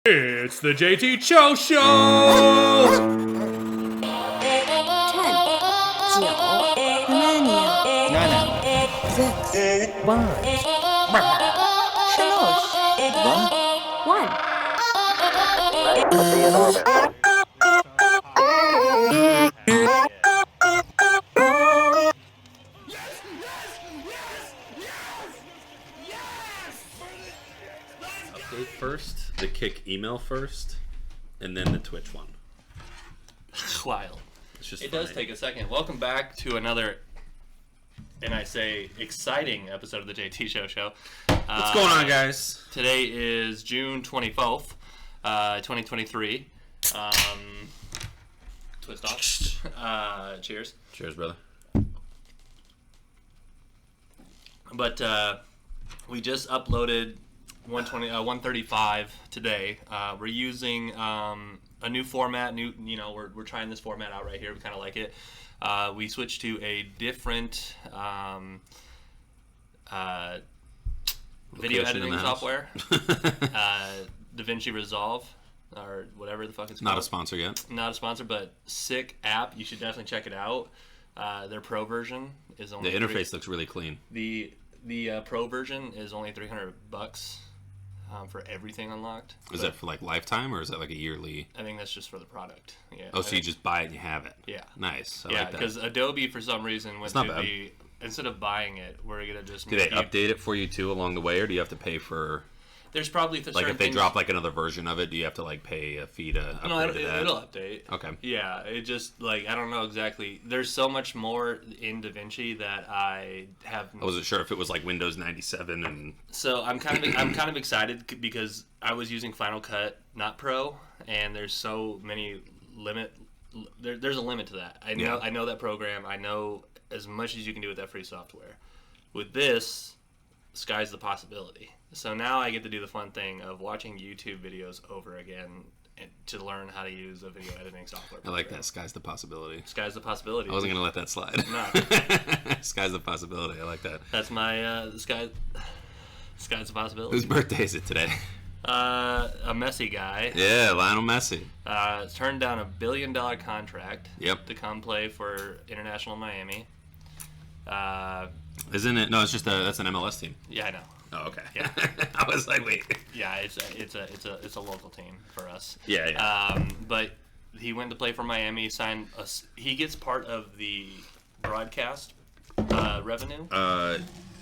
It's the JT Cho Show! 10, 9, 8, 7, 6, 5, 4, 3, 2, 1. Update first, the Kick email first, and then the Twitch one. Wild. It's just It funny. does take a second. Welcome back to another, and I say exciting episode of the JT Show. What's going on, guys? Today is June 24th, 2023. Twist off. Cheers. Cheers, brother. But we just uploaded 135 today. We're using a new format. We're trying this format out right here. We kind of like it. We switched to a different video editing software, DaVinci Resolve, or whatever the fuck it's called. Not a sponsor yet. Not a sponsor, but sick app. You should definitely check it out. Their pro version is only The interface looks really clean. The pro version is only $300 for everything unlocked. Is that for like lifetime, or is that like a yearly? I think that's just for the product. Yeah. Oh, so you just buy it and you have it. Yeah. Nice. I Yeah, like that. because Adobe for some reason went not to bad. the instead of buying it, we're gonna just Do they update it for you too along the way, or do you have to pay for? There's probably Like if they drop like another version of it, do you have to like pay a fee to upgrade to that? It'll update. Okay. Yeah, it just like I don't know exactly. There's so much more in DaVinci that I have. I wasn't sure if it was like Windows 97 and. So I'm kind of excited because I was using Final Cut, not Pro, and there's so many there's a limit to that. I know that program. I know as much as you can do with that free software. With this, sky's the possibility. So now I get to do the fun thing of watching YouTube videos over again to learn how to use a video editing software program. I like that. Sky's the possibility. Sky's the possibility. I wasn't gonna let that slide. No. Sky's the possibility. I like that. That's my sky's the possibility. Whose birthday is it today? A messy guy. Yeah, Lionel Messi. Turned down $1 billion contract. Yep. To come play for International Miami. Isn't it? No, it's just that's an MLS team. Yeah, I know. Oh, okay. Yeah. I was like, wait. Yeah, it's a local team for us. Yeah. But he went to play for Miami. He gets part of the broadcast revenue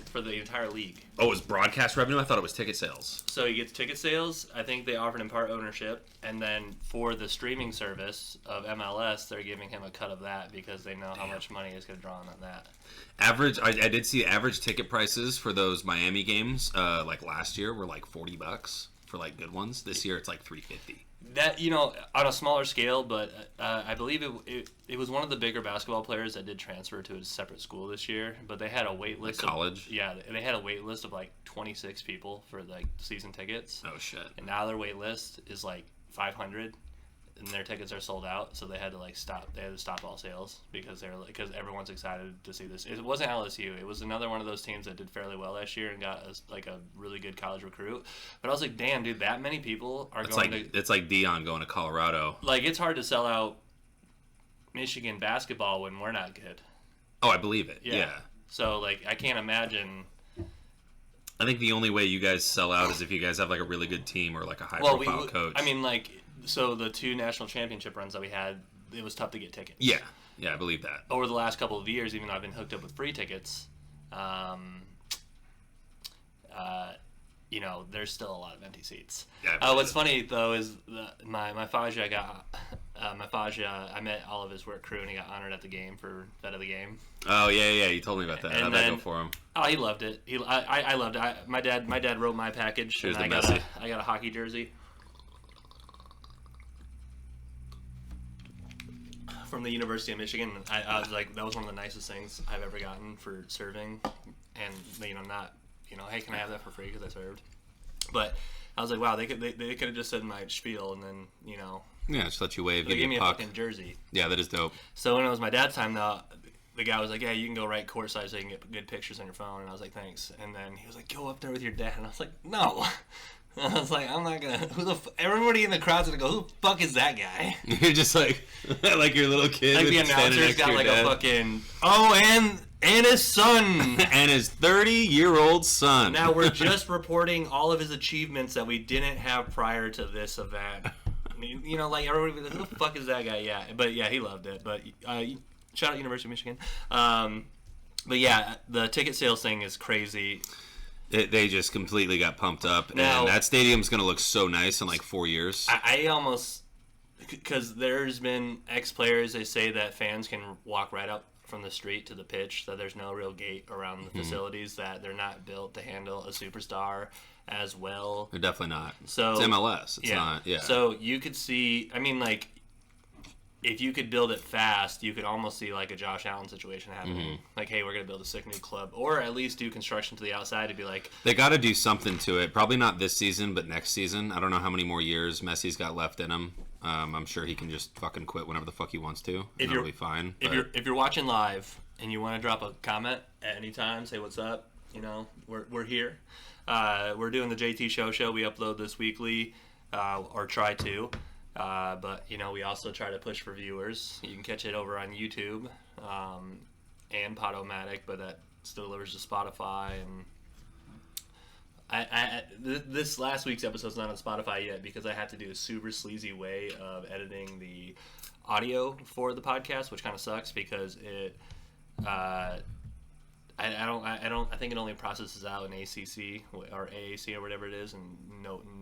for the entire league. Oh, it was broadcast revenue? I thought it was ticket sales. So he gets ticket sales. I think they offered him part ownership, and then for the streaming service of MLS, they're giving him a cut of that because they know how much money is going to draw on that. Average, I did see average ticket prices for those Miami games, like last year, were like $40 for like good ones. This year, it's like $350. That on a smaller scale, but I believe it was one of the bigger basketball players that did transfer to a separate school this year. But they had a wait list. Like college? They had a wait list of like 26 people for like season tickets. Oh shit! And now their wait list is like 500, and their tickets are sold out. So they had to stop. They had to stop all sales because because everyone's excited to see this. It wasn't LSU. It was another one of those teams that did fairly well last year and got a really good college recruit. But I was like, damn, dude, that many people are It's like Dion going to Colorado. Like, it's hard to sell out Michigan basketball when we're not good. Oh, I believe it. Yeah. So, like, I can't imagine. I think the only way you guys sell out is if you guys have like a really good team or like a high-profile coach. I mean, like, so the 2 national championship runs that we had, it was tough to get tickets. Yeah, I believe that. Over the last couple of years, even though I've been hooked up with free tickets, there's still a lot of empty seats. Yeah, what's funny though is my Faja I met all of his work crew and he got honored at the game for vet of the game. Oh yeah, you told me about that. How'd that go for him? Oh, he loved it. I loved it. My dad wrote my package. Here's and the I got a hockey jersey from the University of Michigan. I was like, that was one of the nicest things I've ever gotten for serving, and not hey, can I have that for free because I served? But I was like, wow, they could have just said my spiel and then Yeah, just let you wave. They gave me a puck. fucking jersey. Yeah, that is dope. So when it was my dad's time, the guy was like, yeah, you can go right courtside so you can get good pictures on your phone. And I was like, thanks. And then he was like, go up there with your dad. And I was like, no. I was like, I'm not gonna. Everybody in the crowd's gonna go. Who the fuck is that guy? You're just like your little kid. Like the announcer's got like a fucking. Oh, and his son. And his 30-year-old son. Now we're just reporting all of his achievements that we didn't have prior to this event. You know, like everybody, who the fuck is that guy? Yeah, but yeah, he loved it. But shout out University of Michigan. But yeah, the ticket sales thing is crazy. They just completely got pumped up, Now, and that stadium's going to look so nice in like 4 years. I almost, because there's been ex-players, they say that fans can walk right up from the street to the pitch, that there's no real gate around the facilities, that they're not built to handle a superstar as well. They're definitely not. So it's MLS. It's not. Yeah. So you could see, I mean, like, if you could build it fast, you could almost see like a Josh Allen situation happening. Like, hey, we're going to build a sick new club. Or at least do construction to the outside to be like... They got to do something to it. Probably not this season, but next season. I don't know how many more years Messi's got left in him. I'm sure he can just fucking quit whenever the fuck he wants to. And that'll be fine. If you're watching live and you want to drop a comment at any time, say what's up, you know, we're here. We're doing the JT Show. We upload this weekly, or try to. But, you know, we also try to push for viewers. You can catch it over on YouTube and Podomatic, but that still delivers to Spotify. And this last week's episode's not on Spotify yet because I had to do a super sleazy way of editing the audio for the podcast, which kind of sucks because it... I think it only processes out in ACC or AAC or whatever it is, and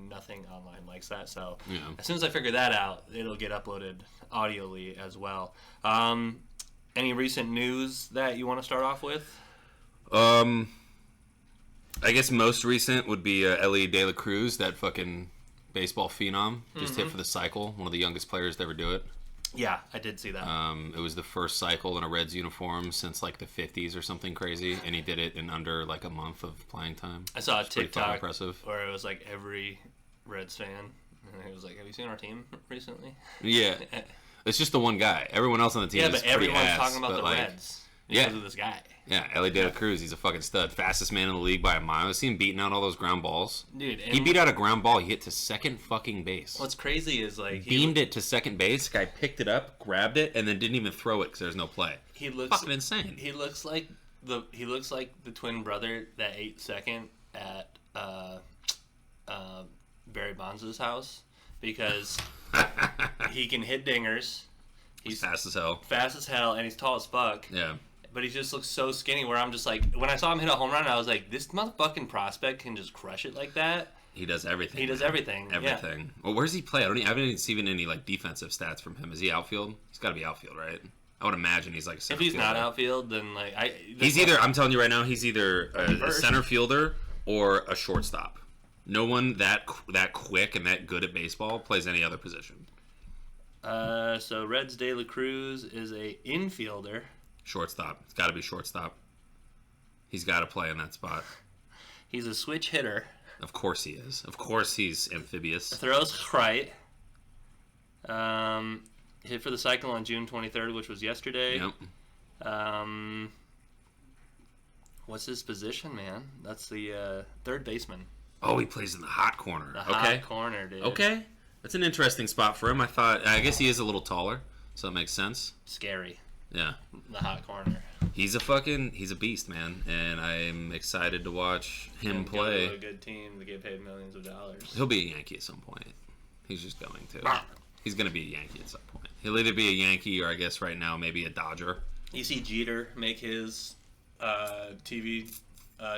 nothing online likes that. So as soon as I figure that out, it'll get uploaded audioly as well. Any recent news that you want to start off with? I guess most recent would be Ellie De La Cruz, that fucking baseball phenom, just hit for the cycle. One of the youngest players to ever do it. Yeah, I did see that. It was the first cycle in a Reds uniform since like the 50s or something crazy, and he did it in under like a month of playing time. I saw a TikTok impressive. where it was like every Reds fan, and he was like, "Have you seen our team recently?" Yeah, it's just the one guy. Everyone else on the team is pretty everyone's ass, talking about the like, Reds because of this guy. Yeah, Ellie De La Cruz, he's a fucking stud. Fastest man in the league by a mile. I see him beating out all those ground balls. Dude, he beat out a ground ball. He hit to second fucking base. What's crazy is like beamed it to second base. Guy picked it up, grabbed it, and then didn't even throw it because there's no play. He looks fucking insane. He looks like the twin brother that ate second at Barry Bonds' house because he can hit dingers. He's fast as hell. Fast as hell, and he's tall as fuck. Yeah. But he just looks so skinny where I'm just like, when I saw him hit a home run, I was like, this motherfucking prospect can just crush it like that. He does everything. He does everything. Everything. Yeah. Well, where's he play? I haven't seen any like defensive stats from him. Is he outfield? He's got to be outfield, right? I would imagine he's like a center If he's fielder. not outfield, then like he's either. I'm telling you right now, he's either a center fielder or a shortstop. No one that quick and that good at baseball plays any other position. So Reds De La Cruz is a infielder. Shortstop. It's got to be shortstop. He's got to play in that spot. He's a switch hitter. Of course he is. Of course he's amphibious. Throws right. Hit for the cycle on June 23rd, which was yesterday. Yep. What's his position, man? That's the third baseman. Oh, he plays in the hot corner. Hot corner, dude. Okay. That's an interesting spot for him. I guess he is a little taller, so that makes sense. Scary. Yeah. The hot corner. He's a beast, man, and I'm excited to watch him play. Go to a good team to get paid millions of dollars. He'll be a Yankee at some point. He's just going to. He's going to be a Yankee at some point. He'll either be a Yankee or I guess right now maybe a Dodger. You see Jeter make his TV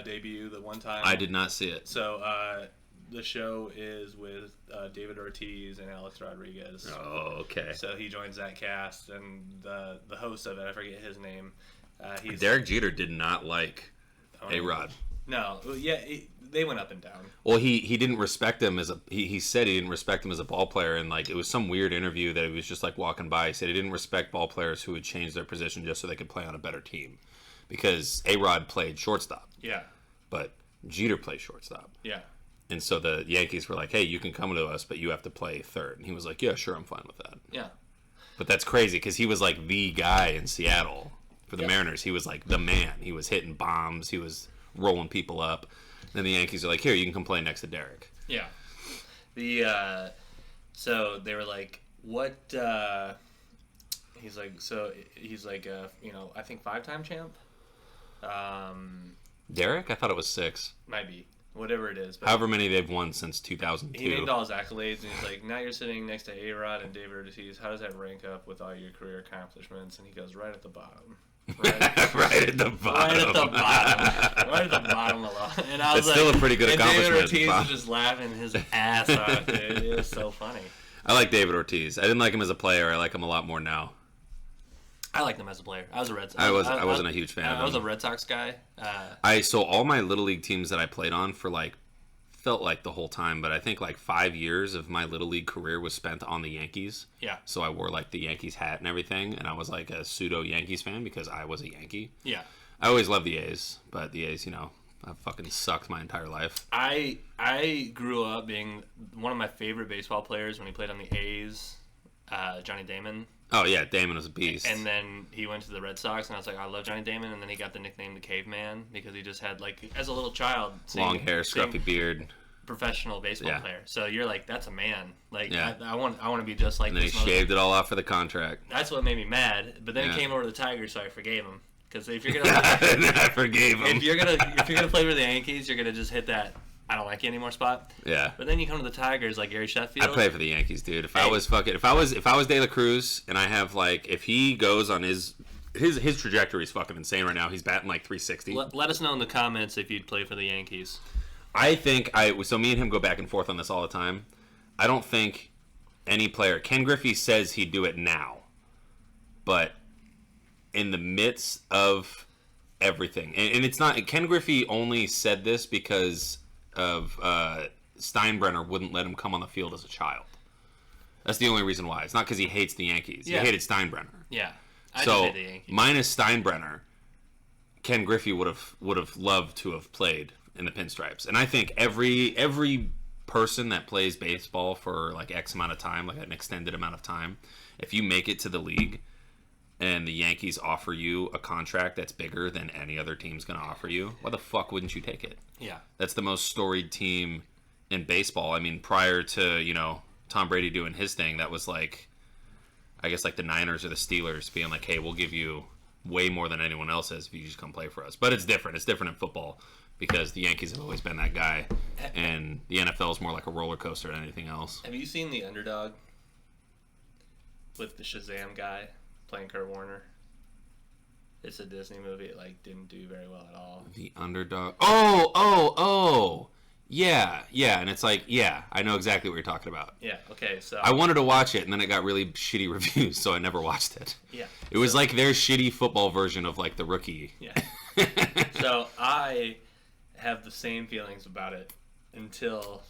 debut the one time. I did not see it. So the show is with David Ortiz and Alex Rodriguez. Oh, okay. So he joins that cast, and the host of it, I forget his name. Derek Jeter did not like A-Rod. No, yeah, they went up and down. Well, he didn't respect him as a. He said he didn't respect him as a ball player, and like it was some weird interview that he was just like walking by. He said he didn't respect ball players who would change their position just so they could play on a better team, because A-Rod played shortstop. Yeah. But Jeter played shortstop. Yeah. And so the Yankees were like, hey, you can come to us, but you have to play third. And he was like, yeah, sure, I'm fine with that. Yeah. But that's crazy because he was like the guy in Seattle for the Mariners. He was like the man. He was hitting bombs. He was rolling people up. And then the Yankees are like, here, you can come play next to Derek. Yeah. So they were like, what? He's like, I think 5-time champ. Derek? I thought it was 6. Might be. Whatever it is. But however many they've won since 2002. he named all his accolades, and he's like, now you're sitting next to A-Rod and David Ortiz. How does that rank up with all your career accomplishments? And he goes, right at the bottom. Right at the bottom. Right at the bottom. Right at the bottom of the. And I was It's still a pretty good and accomplishment. David Ortiz was just laughing his ass off, dude. It was so funny. I like David Ortiz. I didn't like him as a player. I like him a lot more now. I liked him as a player. I was a Red Sox. I wasn't a huge fan of him. I was a Red Sox guy. So all my little league teams that I played on for felt like the whole time, but I think 5 years of my little league career was spent on the Yankees. Yeah. So I wore the Yankees hat and everything, and I was a pseudo Yankees fan because I was a Yankee. Yeah. I always loved the A's, but the A's, I fucking sucked my entire life. I grew up being one of my favorite baseball players when he played on the A's, Johnny Damon. Oh yeah, Damon was a beast. And then he went to the Red Sox, and I was like, I love Johnny Damon. And then he got the nickname the Caveman because he just had as a little child, long hair, scruffy beard, professional baseball player. So you're like, that's a man. Yeah. I want to be just like. And then he shaved it all off for the contract. That's what made me mad. But then he came over to the Tigers, so I forgave him. Because if you're gonna, I forgave him. If you're gonna play for the Yankees, you're gonna just hit that I don't like you anymore spot. Yeah. But then you come to the Tigers like Gary Sheffield. I'd play for the Yankees, dude. If I was De La Cruz and I have if he goes on his trajectory is fucking insane right now. He's batting 360. Let us know in the comments if you'd play for the Yankees. I think so me and him go back and forth on this all the time. I don't think any player, Ken Griffey says he'd do it now. But in the midst of everything, and it's not, Ken Griffey only said this because of Steinbrenner wouldn't let him come on the field as a child. That's the only reason why. It's not because he hates the Yankees. Yeah. He hated Steinbrenner. Yeah. I So just hate the Yankees. minus Steinbrenner, Ken Griffey would have loved to have played in the pinstripes. And I think every person that plays baseball for X amount of time, an extended amount of time, if you make it to the league and the Yankees offer you a contract that's bigger than any other team's going to offer you, why the fuck wouldn't you take it? Yeah. That's the most storied team in baseball. I mean, prior to, Tom Brady doing his thing, that was I guess the Niners or the Steelers being hey, we'll give you way more than anyone else has if you just come play for us. But it's different. It's different in football because the Yankees have always been that guy, and the NFL is more like a roller coaster than anything else. Have you seen The Underdog with the Shazam guy playing Kurt Warner? It's a Disney movie. It didn't do very well at all. The Underdog. Oh. Yeah. And it's yeah, I know exactly what you're talking about. Yeah, okay, so... I wanted to watch it, and then it got really shitty reviews, so I never watched it. Yeah. It was their shitty football version of The Rookie. Yeah. So I have the same feelings about it until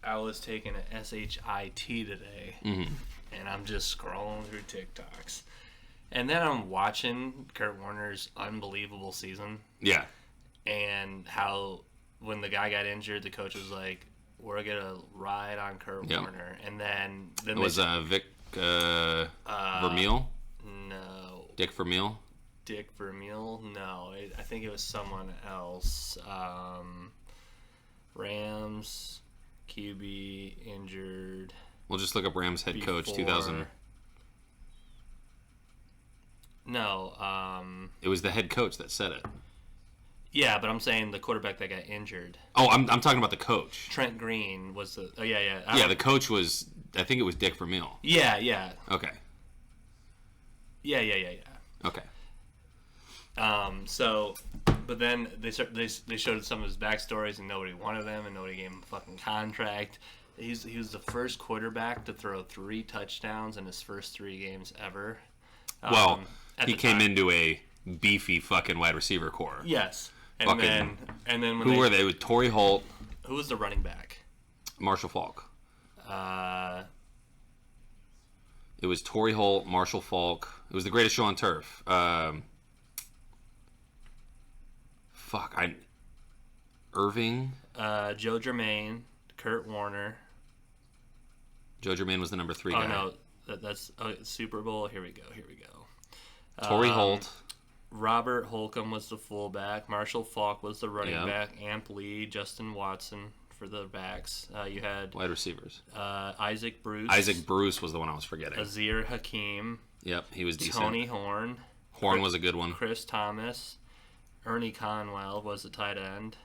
I was taking an SHIT today, and I'm just scrolling through TikToks. And then I'm watching Kurt Warner's unbelievable season. Yeah. And how when the guy got injured, the coach was like, we're going to ride on Kurt Warner. And then it was Vic Vermeil? No. Dick Vermeil? Dick Vermeil? No. I think it was someone else. Rams, QB, injured. We'll just look up Rams head coach 2000. No. It was the head coach that said it. Yeah, but I'm saying the quarterback that got injured. Oh, I'm talking about the coach. Trent Green was the... Oh, yeah. Yeah, the coach was... I think it was Dick Vermeil. Yeah. Okay. Yeah. Okay. So, but then they showed some of his backstories, and nobody wanted them, and nobody gave him a fucking contract. He was the first quarterback to throw 3 touchdowns in his first 3 games ever. Well, he came into a beefy fucking wide receiver core. Yes. And fucking, then when who were they? It was Torrey Holt. Who was the running back? Marshall Faulk. It was Torrey Holt, Marshall Faulk. It was the greatest show on turf. Irving. Joe Germain, Kurt Warner. Joe Germain was the number 3 guy. Oh no, that's Super Bowl. Here we go. Torrey Holt. Robert Holcomb was the fullback. Marshall Faulk was the running back. Amp Lee, Justin Watson for the backs. You had Wide receivers. Isaac Bruce. Isaac Bruce was the one I was forgetting. Azir Hakim. Yep, he was decent. Tony Horn. Horn was a good one. Chris Thomas. Ernie Conwell was the tight end.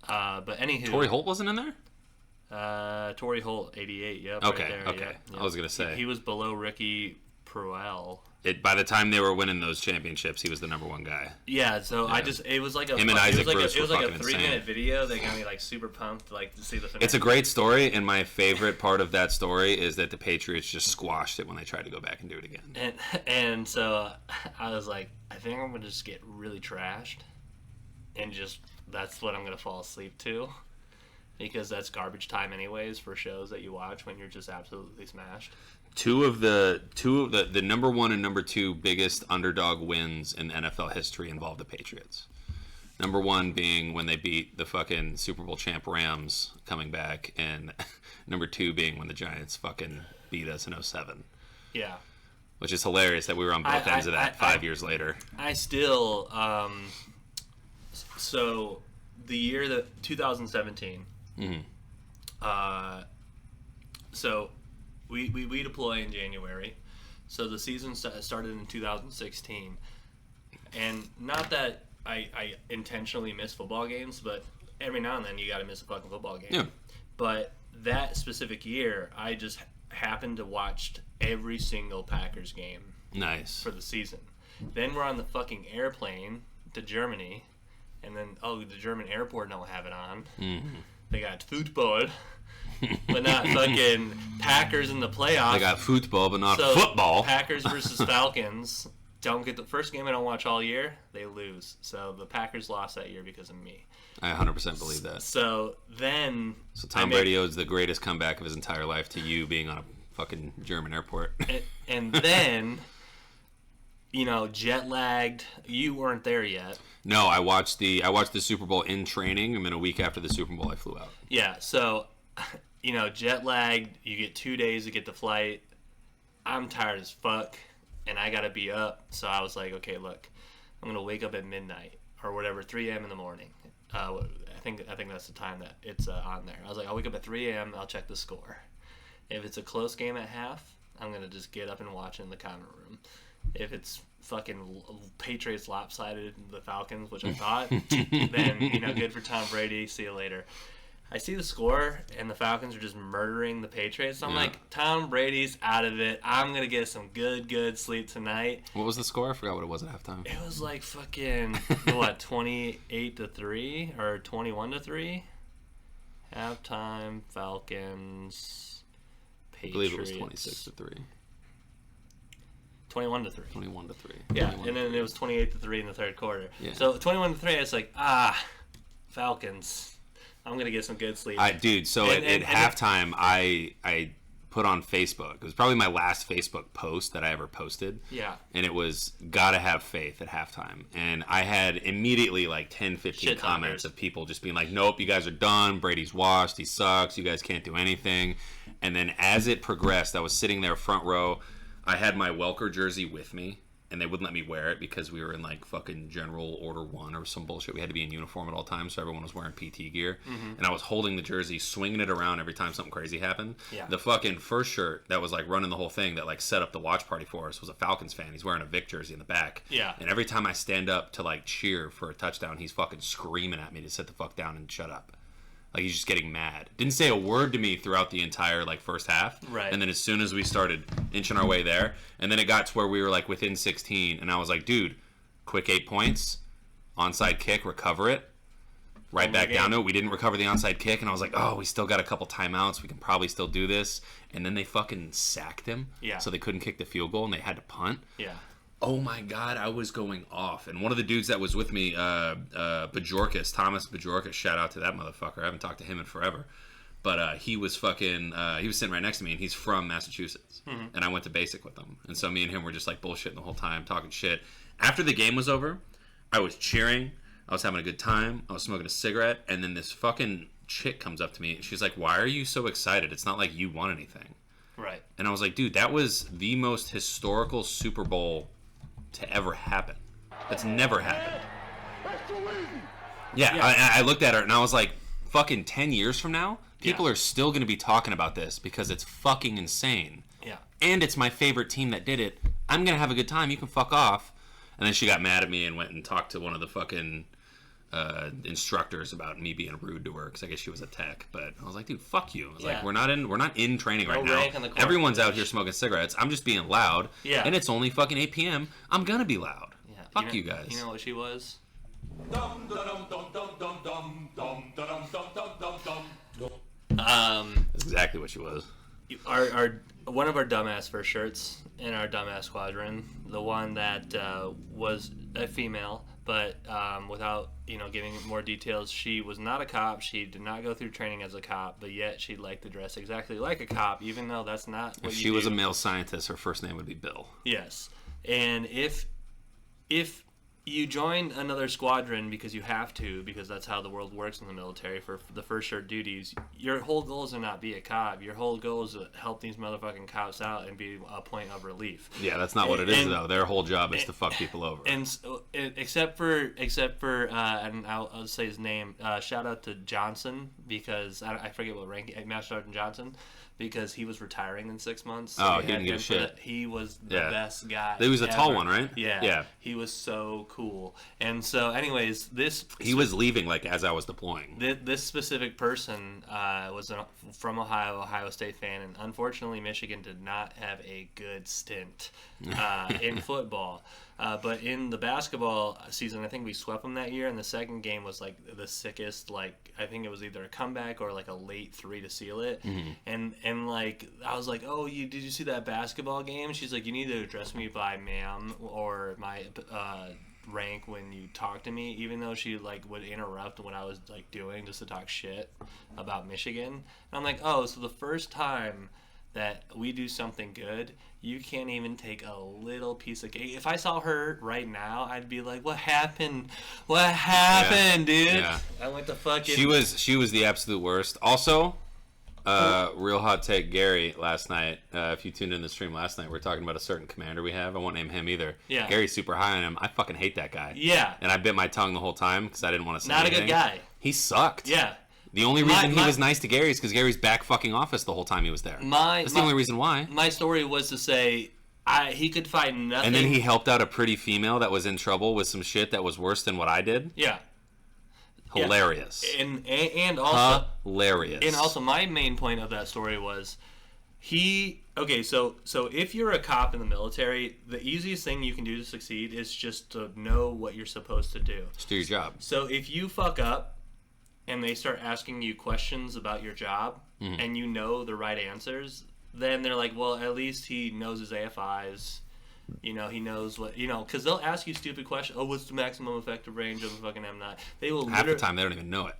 But anywho. Torrey Holt wasn't in there? Torrey Holt, 88. Yep. Okay, right there, okay. Yep. I was going to say. He was below Ricky Proel. By the time they were winning those championships, he was the number one guy. Yeah, so Yeah. it was like a Him and Isaac Bruce it was were like a fucking 3-minute insane. video that got me like super pumped to see the finale. It's a great story, and my favorite part of that story is that the Patriots just squashed it when they tried to go back and do it again. And so I was like, I think I'm gonna just get really trashed, and just that's what I'm gonna fall asleep to, because that's garbage time anyways for shows that you watch when you're just absolutely smashed. Two of the number one and number two biggest underdog wins in NFL history involve the Patriots. Number one being when they beat the fucking Super Bowl champ Rams coming back, and number two being when the Giants fucking beat us in 2007. Yeah. Which is hilarious that we were on both ends of that 5 years later. I still, so the year that 2017, so we deploy in January, so the season started in 2016, and not that I intentionally miss football games, but every now and then you got to miss a fucking football game. Yeah. But that specific year, I just happened to watch every single Packers game Nice. for the season. Then we're on the fucking airplane to Germany, and then the German airport don't have it on. Mm-hmm. They got football, but not fucking Packers in the playoffs. They got football, but not So, football. Packers versus Falcons. Don't get the first game I don't watch all year. They lose. So the Packers lost that year because of me. I 100% believe that. So then. So Tom Brady owes the greatest comeback of his entire life to you being on a fucking German airport. And then, jet lagged. You weren't there yet. No, I watched the Super Bowl in training, and then a week after the Super Bowl, I flew out. Yeah, so, jet lagged. You get 2 days to get the flight. I'm tired as fuck, and I gotta be up. So I was like, okay, look, I'm gonna wake up at midnight or whatever, 3 a.m. in the morning. I think that's the time that it's on there. I was like, I'll wake up at 3 a.m. I'll check the score. If it's a close game at half, I'm gonna just get up and watch it in the common room. If it's fucking Patriots lopsided the Falcons, which I thought, then good for Tom Brady. See you later. I see the score, and the Falcons are just murdering the Patriots. I'm like, Tom Brady's out of it. I'm gonna get some good sleep tonight. What was the score? I forgot what it was at halftime. It was like fucking 28-3 or 21-3. Halftime Falcons Patriots. I believe it was 26-3. 21-3. 21-3. Yeah, 21-3. and then it was 28-3 in the third quarter. Yeah. So 21-3, it's like, Falcons. I'm going to get some good sleep. Dude, so at halftime, I put on Facebook. It was probably my last Facebook post that I ever posted. Yeah. And it was, gotta have faith at halftime. And I had immediately like 10, 15 Shit comments talkers. of people just being like, nope, you guys are done. Brady's washed. He sucks. You guys can't do anything. And then as it progressed, I was sitting there front row. I had my Welker jersey with me, and they wouldn't let me wear it because we were in like fucking General Order 1 or some bullshit. We had to be in uniform at all times, so everyone was wearing PT gear. Mm-hmm. And I was holding the jersey, swinging it around every time something crazy happened. Yeah. The fucking first shirt that was like running the whole thing that like set up the watch party for us was a Falcons fan. He's wearing a Vic jersey in the back. Yeah. And every time I stand up to like cheer for a touchdown, he's fucking screaming at me to sit the fuck down and shut up. Like, he's just getting mad. Didn't say a word to me throughout the entire, like, first half. Right. And then as soon as we started inching our way there, and then it got to where we were, like, within 16, and I was like, dude, quick 8 points, onside kick, recover it, right back down to it. We didn't recover the onside kick, and I was like, oh, we still got a couple timeouts. We can probably still do this. And then they fucking sacked him. Yeah. So they couldn't kick the field goal, and they had to punt. Yeah. Oh my God, I was going off. And one of the dudes that was with me, Bajorkas, Thomas Bajorkas, shout out to that motherfucker. I haven't talked to him in forever. But he was fucking, he was sitting right next to me, and he's from Massachusetts. Mm-hmm. And I went to basic with him. And so me and him were just like bullshitting the whole time, talking shit. After the game was over, I was cheering. I was having a good time. I was smoking a cigarette. And then this fucking chick comes up to me, and she's like, why are you so excited? It's not like you won anything. Right. And I was like, dude, that was the most historical Super Bowl to ever happen. That's never happened. Yeah, I looked at her and I was like, fucking 10 years from now, people are still going to be talking about this because it's fucking insane. Yeah. And it's my favorite team that did it. I'm going to have a good time. You can fuck off. And then she got mad at me and went and talked to one of the fucking instructors about me being rude to her because I guess she was a tech. But I was like, dude, fuck you. I was like, we're not in training right now. Everyone's out here smoking cigarettes. I'm just being loud. Yeah. And it's only fucking 8 p.m. I'm going to be loud. Yeah. Fuck you guys. You know what she was? That's exactly what she was. Our one of our dumbass first shirts in our dumbass squadron, the one that was a female, but without giving more details, she was not a cop. She did not go through training as a cop, but yet she liked to dress exactly like a cop, even though that's not what if she was a male scientist, her first name would be Bill. Yes, and if you join another squadron because you have to, because that's how the world works in the military for the first shirt duties, your whole goal is to not be a cop. Your whole goal is to help these motherfucking cops out and be a point of relief. Yeah, that's not what it is, though. Their whole job is to fuck people over. And except for, and I'll say his name, shout out to Johnson, because I forget what rank, Master Sergeant Johnson, because he was retiring in 6 months. So he didn't give a shit. He was the best guy. He was a tall one, right? Yeah. He was so cool. And so, anyways, he was leaving like as I was deploying. This specific person was from Ohio State fan, and unfortunately, Michigan did not have a good stint in football. But in the basketball season, I think we swept them that year, and the second game was like the sickest. Like I think it was either a comeback or like a late 3 to seal it. Mm-hmm. And like I was like, oh, did you see that basketball game? She's like, you need to address me by ma'am or my rank when you talk to me, even though she like would interrupt what I was like doing just to talk shit about Michigan. And I'm like, oh, so the first time that we do something good, you can't even take a little piece of cake. If I saw her right now, I'd be like, what happened? What happened, dude? Yeah. I went to fucking... She was the absolute worst. Also, real hot take, Gary, last night, if you tuned in the stream last night, we were talking about a certain commander we have. I won't name him either. Yeah. Gary's super high on him. I fucking hate that guy. Yeah. And I bit my tongue the whole time because I didn't want to say anything. Not a good guy. He sucked. Yeah. The only reason he was nice to Gary is because Gary's back fucking office the whole time he was there. That's the only reason why. My story was to say he could find nothing. And then he helped out a pretty female that was in trouble with some shit that was worse than what I did. Yeah. Hilarious. Yeah. And also hilarious. And also my main point of that story was so if you're a cop in the military, the easiest thing you can do to succeed is just to know what you're supposed to do. Just do your job. So if you fuck up and they start asking you questions about your job, mm-hmm. and you know the right answers, then they're like, well, at least he knows his AFIs. He knows what, because they'll ask you stupid questions. Oh, what's the maximum effective range of a fucking M9? They will half the time they don't even know it.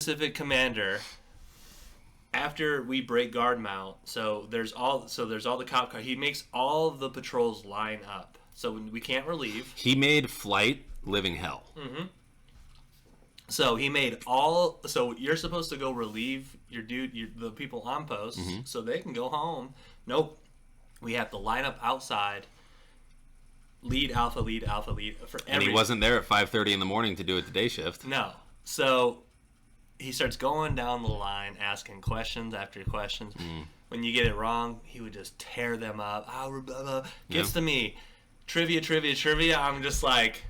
Specific commander, after we break guard mount, so there's all the cop car. He makes all the patrols line up, so we can't relieve. He made flight living hell. Mm-hmm. So he made all. So you're supposed to go relieve the people on post, mm-hmm. so they can go home. Nope, we have to line up outside. Lead alpha for every. And he wasn't there at 5:30 in the morning to do it the day shift. No, so he starts going down the line, asking questions after questions. Mm. When you get it wrong, he would just tear them up. Gets to me, trivia. I'm just like.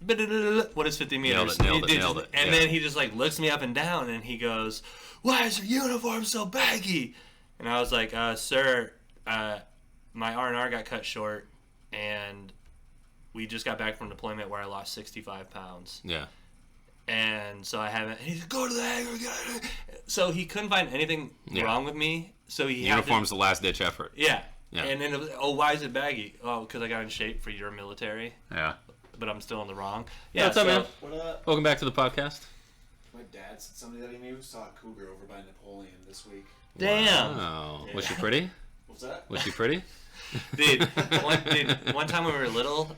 What is 50 meters? Nailed it. And then he just like looks me up and down and he goes, why is your uniform so baggy? And I was like, sir, my R&R got cut short and we just got back from deployment where I lost 65 pounds. Yeah. And so I haven't. He's like, go to the hangar. So he couldn't find anything wrong with me. So he uniform's the last ditch effort. Yeah. And then it was, why is it baggy? Oh, because I got in shape for your military. Yeah. But I'm still in the wrong. Yeah, what's up, man? What up? Welcome back to the podcast. My dad said somebody that he knew saw a cougar over by Napoleon this week. Damn. Wow. Yeah. Was she pretty? What's that? Was she pretty? Dude, one time when we were little,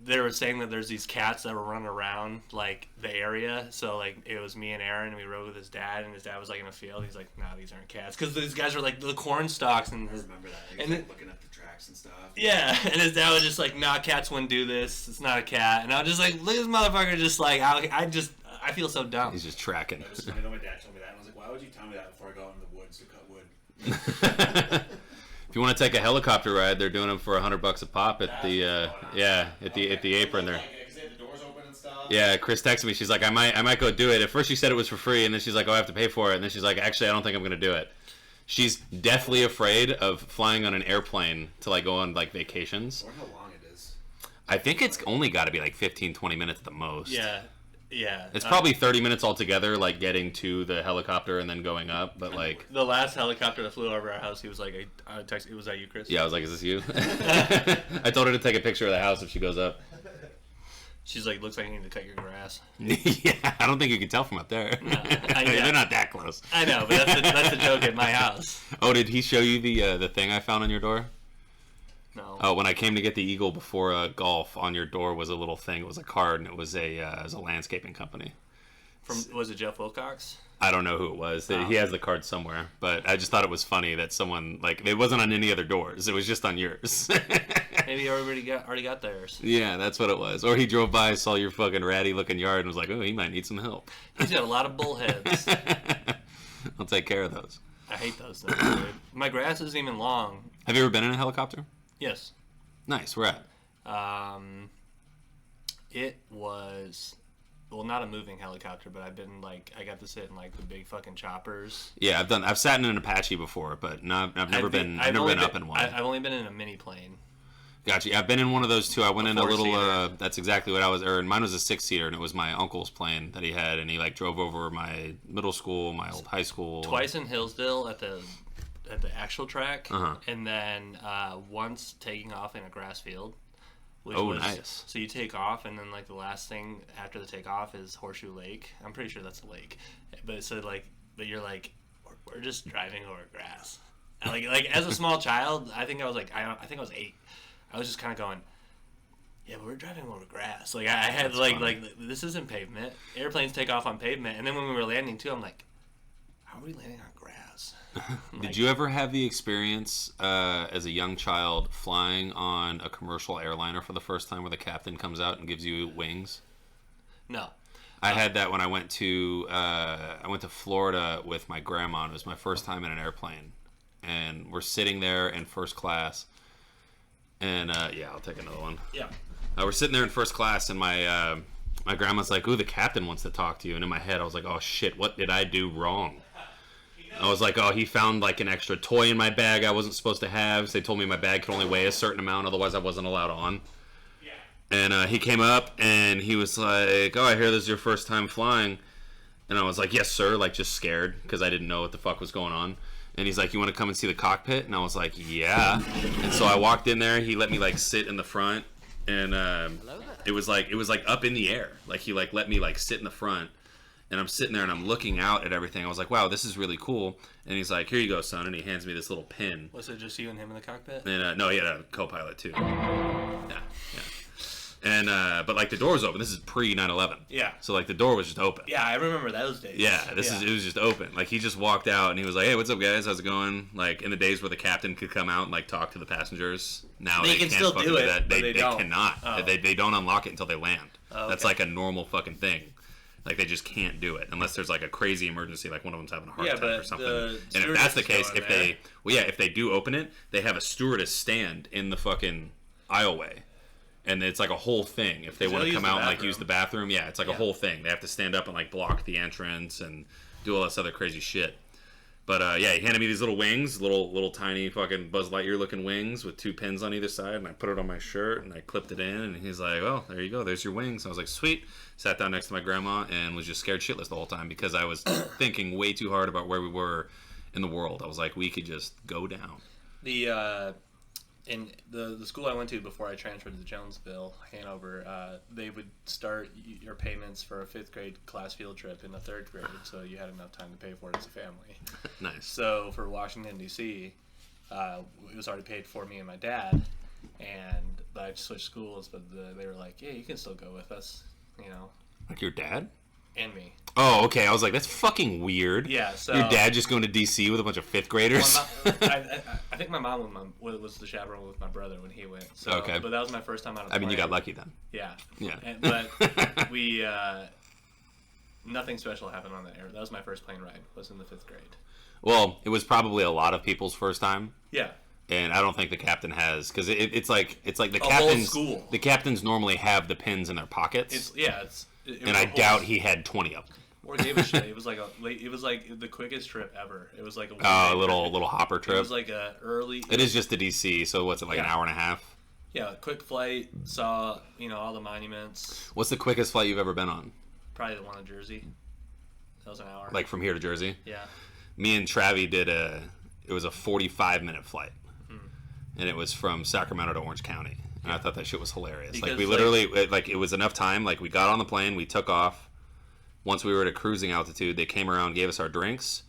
they were saying that there's these cats that were running around like the area. So like it was me and Aaron, and we rode with his dad, and his dad was like in a field. He's like, "Nah, these aren't cats," because these guys were like the corn stalks and. I remember that. He was, like, looking at the tracks and stuff. Yeah, and his dad was just like, "Nah, cats wouldn't do this. It's not a cat." And I was just like, "Look at this motherfucker!" Just like I feel so dumb. He's just tracking. That was funny. My dad told me that, and I was like, "Why would you tell me that before I go out in the woods to cut wood?" If you want to take a helicopter ride, they're doing them for $100 a pop at the at the apron there. Because they had the doors open and stuff. Yeah, Chris texted me. She's like, I might go do it. At first she said it was for free, and then she's like, oh, I have to pay for it. And then she's like, actually, I don't think I'm gonna do it. She's deathly afraid of flying on an airplane to like go on like vacations. I wonder how long it is. I think it's only got to be like 15-20 minutes at the most. Yeah. It's probably 30 minutes altogether, like getting to the helicopter and then going up. But like the last helicopter that flew over our house, he was like, I texted, was that you, Chris? yeah, I was like, is this you? I told her to take a picture of the house if she goes up. She's like, looks like you need to cut your grass. Yeah, I don't think you can tell from up there. No, They're not that close. I know, but that's the joke at my house. Oh, did he show you the thing I found on your door? No. Oh, when I came to get the Eagle before golf, on your door was a little thing. It was a card, and it was a landscaping company. Was it Jeff Wilcox? I don't know who it was. Oh. He has the card somewhere, but I just thought it was funny that someone like it wasn't on any other doors. It was just on yours. Maybe he already got theirs. Yeah, that's what it was. Or he drove by, saw your fucking ratty looking yard, and was like, "Oh, he might need some help." He's got a lot of bullheads. I'll take care of those. I hate those things, dude. My grass isn't even long. Have you ever been in a helicopter? Yes. Nice. Where at? It was, well, not a moving helicopter, but I got to sit in like the big fucking choppers. Yeah, I've sat in an Apache before, but I've never been up in one. I've only been in a mini plane. Gotcha. I've been in one of those too. I went in a little. Four-seater. That's exactly what I was. Or mine was a 6-seater, and it was my uncle's plane that he had, and he like drove over my middle school, my old high school. Twice in Hillsdale at the actual track, Uh-huh. and then once taking off in a grass field. Nice. So you take off, and then like the last thing after the takeoff is Horseshoe Lake. I'm pretty sure that's a lake, but you're like, we're just driving over grass. And like as a small child, I think I was 8. I was just kind of going, yeah, but we're driving over grass. Like I had like this isn't pavement. Airplanes take off on pavement, and then when we were landing too, I'm like, how are we landing on grass? Did you ever have the experience as a young child flying on a commercial airliner for the first time, where the captain comes out and gives you wings? No. I had that when I went to Florida with my grandma. And it was my first time in an airplane, and we're sitting there in first class. And yeah, I'll take another one. Yeah. We're sitting there in first class, and my grandma's like, "Ooh, the captain wants to talk to you." And in my head, I was like, "Oh shit, what did I do wrong?" I was like, "Oh, he found like an extra toy in my bag I wasn't supposed to have." So they told me my bag could only weigh a certain amount, otherwise I wasn't allowed on. Yeah. And he came up and he was like, "Oh, I hear this is your first time flying," and I was like, "Yes, sir," like just scared because I didn't know what the fuck was going on. And he's like, "You want to come and see the cockpit?" And I was like, "Yeah." And so I walked in there. He let me like sit in the front, and it was like up in the air. Like he like let me like sit in the front, and I'm sitting there and I'm looking out at everything. I was like, "Wow, this is really cool." And he's like, "Here you go, son." And he hands me this little pin. Was it just you and him in the cockpit? And no, he had a co-pilot too. Yeah. And but like the door's open. This is pre 9/11. Yeah. So like the door was just open. Yeah, I remember those days. Yeah, it was just open. Like he just walked out and he was like, "Hey, what's up, guys? How's it going?" Like in the days where the captain could come out and like talk to the passengers. Now They they can can't still fucking do it, that. but they don't. Cannot. Oh. They don't unlock it until they land. Oh, okay. That's like a normal fucking thing. Like they just can't do it unless there's like a crazy emergency, like one of them's having a heart attack or something. And if that's the case, if they do open it, they have a stewardess stand in the fucking aisleway. And it's like a whole thing. If they want to come out and like use the bathroom, yeah, it's like a whole thing. They have to stand up and like block the entrance and do all this other crazy shit. But yeah, he handed me these little wings, little tiny fucking Buzz Lightyear looking wings with 2 pins on either side, and I put it on my shirt and I clipped it in, and he's like, "Oh, there you go, there's your wings." I was like, "Sweet." Sat down next to my grandma and was just scared shitless the whole time because I was thinking way too hard about where we were in the world. I was like, we could just go down. In the school I went to before I transferred to Jonesville, Hanover, they would start your payments for a 5th grade class field trip in the 3rd grade, so you had enough time to pay for it as a family. Nice. So for Washington, D.C., it was already paid for me and my dad, but I switched schools. But they were like, "Yeah, you can still go with us," Like your dad? and me. Oh, okay. I was like, that's fucking weird. Yeah. So your dad just going to DC with a bunch of fifth graders? I think my mom was the chaperone with my brother when he went. So, Okay. But that was my first time out of. I mean, you got lucky then. Yeah. Yeah. But we nothing special happened on that air. That was my first plane ride. Was in the 5th grade. Well, it was probably a lot of people's first time. Yeah. And I don't think the captain has, because it's like the whole captains. school. The captains normally have the pins in their pockets. And I doubt he had 20 of them. Or gave a shit. It was like the quickest trip ever. It was like a little hopper trip. It was like a early. It is just to DC, so what's it like an hour and a half? Yeah, quick flight. Saw all the monuments. What's the quickest flight you've ever been on? Probably the one to Jersey. That was an hour. Like from here to Jersey? Yeah. Me and Travi it was a 45-minute flight. And it was from Sacramento to Orange County. And I thought that shit was hilarious. Because, like, we literally, it was enough time. Like, we got on the plane, we took off. Once we were at a cruising altitude, they came around, gave us our drinks.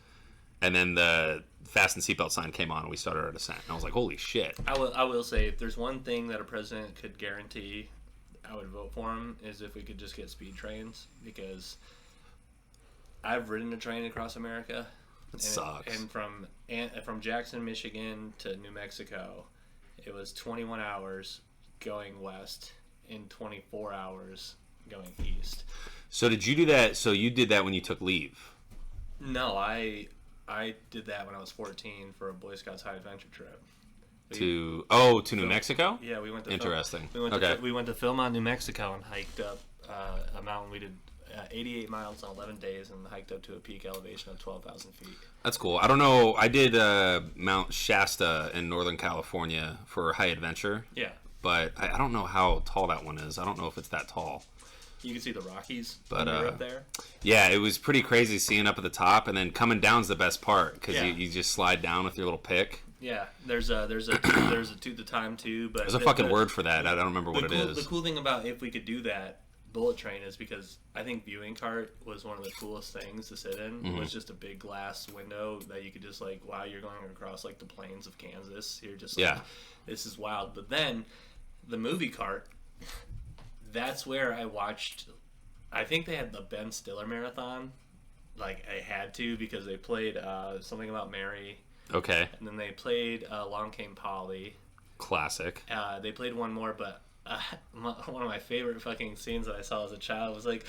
And then the fasten seatbelt sign came on, and we started our descent. And I was like, holy shit. I will say, if there's one thing that a president could guarantee, I would vote for him, is if we could just get speed trains. Because I've ridden a train across America. It sucks. And from Jackson, Michigan to New Mexico, it was 21 hours going west and 24 hours going east. So did you do that? So you did that when you took leave? No, I did that when I was 14 for a Boy Scouts High Adventure trip. To New Mexico? Yeah, we went to Interesting. We went to Philmont, New Mexico, and hiked up a mountain. We did 88 miles in 11 days and hiked up to a peak elevation of 12,000 feet. That's cool. I don't know. I did Mount Shasta in Northern California for high adventure. Yeah. But I don't know how tall that one is. I don't know if it's that tall. You can see the Rockies but up there. Yeah, it was pretty crazy seeing up at the top, and then coming down's the best part because you just slide down with your little pick. Yeah, there's a to the time too, but there's a fucking word for that. I don't remember what it is. The cool thing about if we could do that bullet train is because I think viewing cart was one of the coolest things to sit in. Mm-hmm. It was just a big glass window that you could just like, wow, you're going across like the plains of Kansas. You're just like, this is wild. But then the movie cart, that's where I watched. I think they had the Ben Stiller marathon. Like I had to because they played Something About Mary. Okay. And then they played Along Came Polly. Classic. They played one more, but one of my favorite fucking scenes that I saw as a child was like,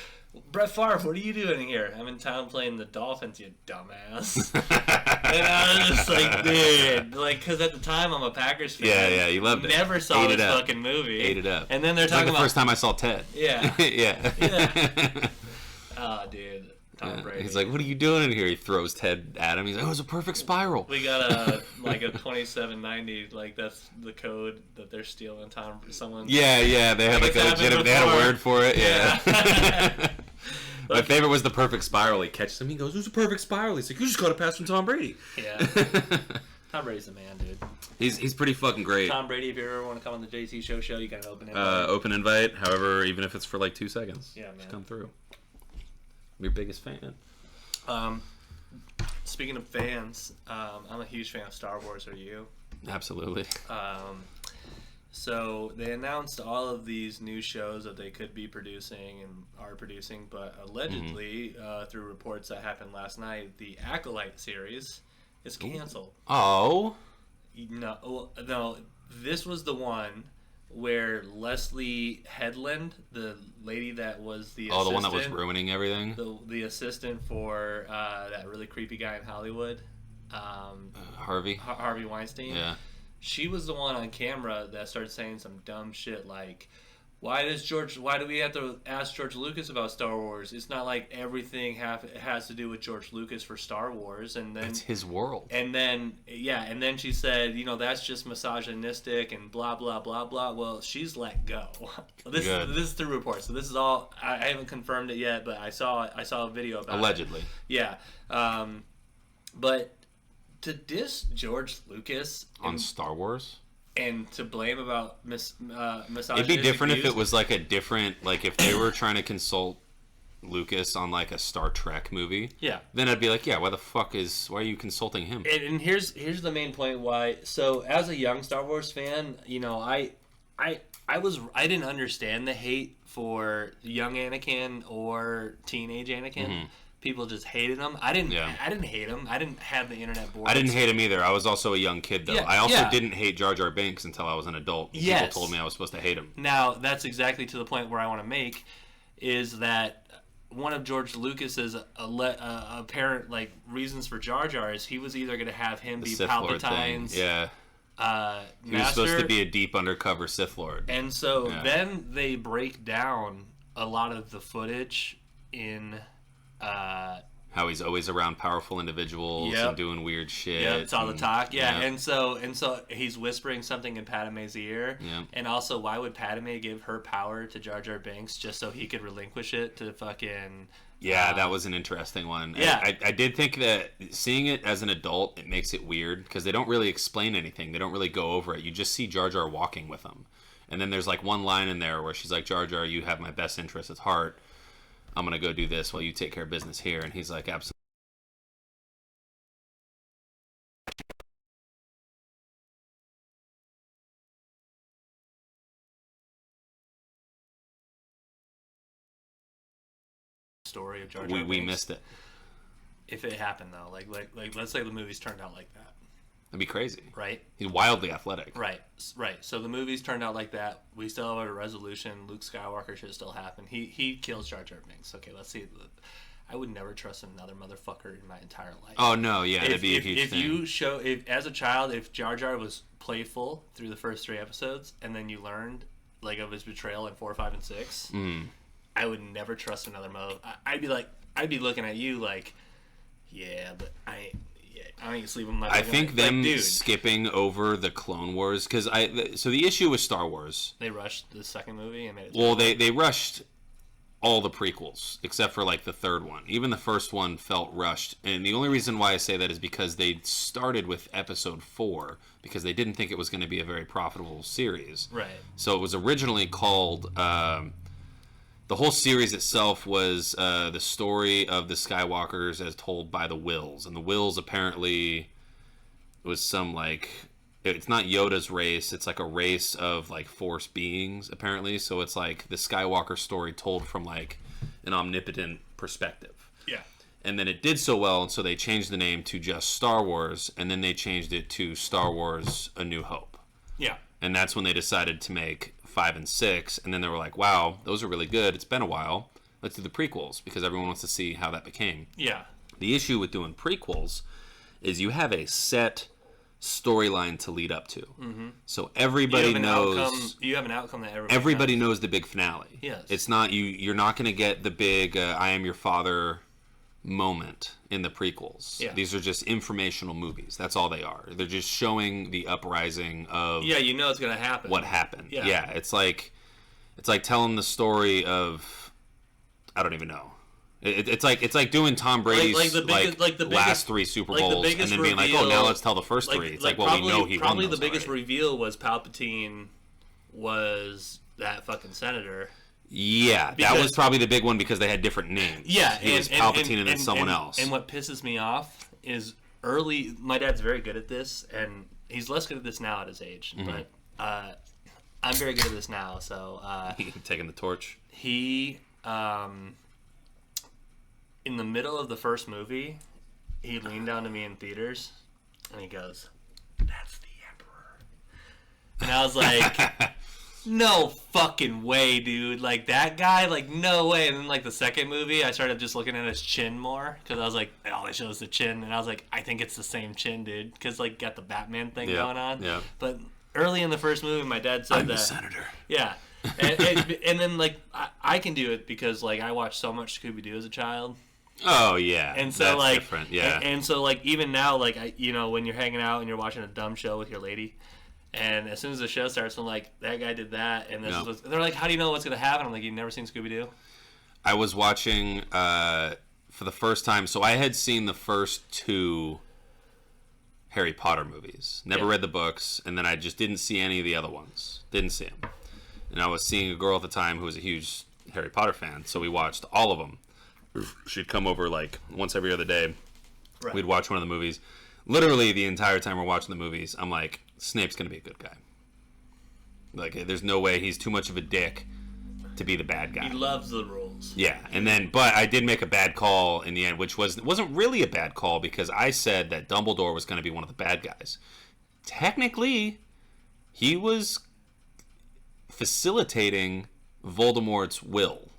Brett Favre, what are you doing here? I'm in town playing the Dolphins, you dumbass. And I was just like, dude, like, because at the time I'm a Packers fan. Yeah, you loved it. Never saw this fucking movie. Ate it up. And then they're it's talking like the about first time I saw Ted. Yeah. Yeah. Oh, dude. Tom Brady. He's like, what are you doing in here? He throws Ted at him. He's like, oh, it's a perfect spiral. We got a 2790. Like that's the code that they're stealing. Someone. Yeah. They had like a legitimate. They had a word for it. Yeah. My favorite was the perfect spiral. He catches him. He goes, "It was a perfect spiral." He's like, "You just got a pass from Tom Brady." Yeah. Tom Brady's the man, dude. He's pretty fucking great. Tom Brady, if you ever want to come on the JT Show, you got an open invite. Open invite. However, even if it's for like 2 seconds, yeah, man, just come through. I'm your biggest fan. Speaking of fans, I'm a huge fan of Star Wars. Are you? Absolutely. So they announced all of these new shows that they could be producing and are producing, but allegedly, through reports that happened last night, the Acolyte series is canceled. Oh. No, this was the one where Leslie Headland, the lady that was the assistant, the one that was ruining everything? The assistant for that really creepy guy in Hollywood. Harvey Weinstein. Yeah. She was the one on camera that started saying some dumb shit like, why do we have to ask George Lucas about Star Wars? It's not like everything has to do with George Lucas for Star Wars. And then it's his world. And then she said, that's just misogynistic and blah blah blah blah. Well, she's let go. This is through reports. So this is all, I haven't confirmed it yet, but I saw a video about allegedly. It. Yeah. But to diss George Lucas on Star Wars and to blame about misogynistic it'd be different views, if it was like a different, like if they were trying to consult Lucas on like a Star Trek movie, Yeah. then I'd be like, yeah, why are you consulting him? And here's the main point why. So as a young Star Wars fan, I didn't understand the hate for young Anakin or teenage Anakin. People just hated him. I didn't hate him. I didn't have the internet boards. I didn't hate him either. I was also a young kid, though. Yeah, I also yeah. didn't hate Jar Jar Binks until I was an adult. Yes. People told me I was supposed to hate him. Now, that's exactly to the point where I want to make, is that one of George Lucas's apparent like reasons for Jar Jar is he was either going to have him be Sith Lord Palpatine's thing. Yeah. He was master, supposed to be a deep undercover Sith Lord. and so then they break down a lot of the footage in How he's always around powerful individuals and doing weird shit. Yeah, it's all the talk. Yeah, yeah. and so he's whispering something in Padme's ear. Yeah. And also, why would Padme give her power to Jar Jar Binks just so he could relinquish it to fucking? Yeah, that was an interesting one. Yeah. I did think that seeing it as an adult, it makes it weird because they don't really explain anything. They don't really go over it. You just see Jar Jar walking with him. And then there's like one line in there where she's like, Jar Jar, you have my best interest at heart. I'm going to go do this while you take care of business here. And he's like, absolutely. Story of Jar Jar We Binks. missed it. If it happened though, like let's say the movies turned out like that, That'd be crazy. right? He's wildly athletic. Right. So the movies turned out like that. We still have a resolution. Luke Skywalker should still happen. He kills Jar Jar Binks. Okay, let's see. I would never trust another motherfucker in my entire life. Oh, no, yeah, that'd if, be a if, huge if thing. you show, if as a child, if Jar Jar was playful through the first 3 episodes, and then you learned like of his betrayal in 4, 5, and 6, I would never trust another mother. I'd be looking at you like, yeah, but I ain't sleeping with my. I think them dude, skipping over the Clone Wars, because so the issue with Star Wars, they rushed the second movie and made it. well, they rushed all the prequels except for like the third one. Even the first one felt rushed, and the only reason why I say that is because they started with Episode 4 because they didn't think it was going to be a very profitable series. Right. So it was originally called. The whole series itself was the story of the Skywalkers as told by the Wills. And the Wills apparently was some, like... It's not Yoda's race. It's like a race of, like, Force beings, apparently. So it's like the Skywalker story told from, like, an omnipotent perspective. Yeah. And then it did so well, and so they changed the name to just Star Wars. And then they changed it to Star Wars A New Hope. Yeah. And that's when they decided to make 5 and 6, and then they were like, wow, those are really good. It's been a while. Let's do the prequels, because everyone wants to see how that became. Yeah. The issue with doing prequels is you have a set storyline to lead up to. Mm-hmm. So everybody knows... You have an outcome that everybody knows the big finale. Yes. It's not... You're not going to get the big I am your father moment in the prequels. Yeah. These are just informational movies. That's all they are. They're just showing the uprising of... Yeah, you know it's going to happen. what happened. Yeah. It's like telling the story of... I don't even know. It's like doing Tom Brady's the biggest, last 3 Super Bowls and then being like, oh, now let's tell the first 3. It's like, well, we know he won probably those the biggest already. reveal was Palpatine was that fucking senator. Yeah, that was probably the big one because they had different names. Yeah, he was Palpatine and then someone else. And what pisses me off is early. My dad's very good at this, and he's less good at this now at his age. Mm-hmm. But I'm very good at this now. So taking the torch. he, in the middle of the first movie, he leaned down to me in theaters, and he goes, "That's the Emperor," and I was like. No fucking way, dude. Like, that guy, like, no way. And then, like, the second movie, I started just looking at his chin more. Because I was like, all it shows the chin. And I was like, I think it's the same chin, dude. Because, like, got the Batman thing going on. Yeah. But early in the first movie, my dad said I'm that. the senator. Yeah. And then, like, I can do it because, like, I watched so much Scooby-Doo as a child. Oh, yeah. And so, that's like, different. Yeah. And so, like, even now, like, when you're hanging out and you're watching a dumb show with your lady, and as soon as the show starts, I'm like, that guy did that, and this is they're like, how do you know what's gonna happen? I'm like, you've never seen Scooby-Doo? I was watching for the first time, so I had seen the first 2 Harry Potter movies. Never read the books, and then I just didn't see any of the other ones. Didn't see them. And I was seeing a girl at the time who was a huge Harry Potter fan, so we watched all of them. She'd come over like once every other day. Right. We'd watch one of the movies. Literally the entire time we're watching the movies, I'm like, Snape's gonna be a good guy. Like, there's no way he's too much of a dick to be the bad guy. He loves the rules. Yeah, and then, but I did make a bad call in the end, which wasn't really a bad call because I said that Dumbledore was going to be one of the bad guys. Technically, he was facilitating Voldemort's will,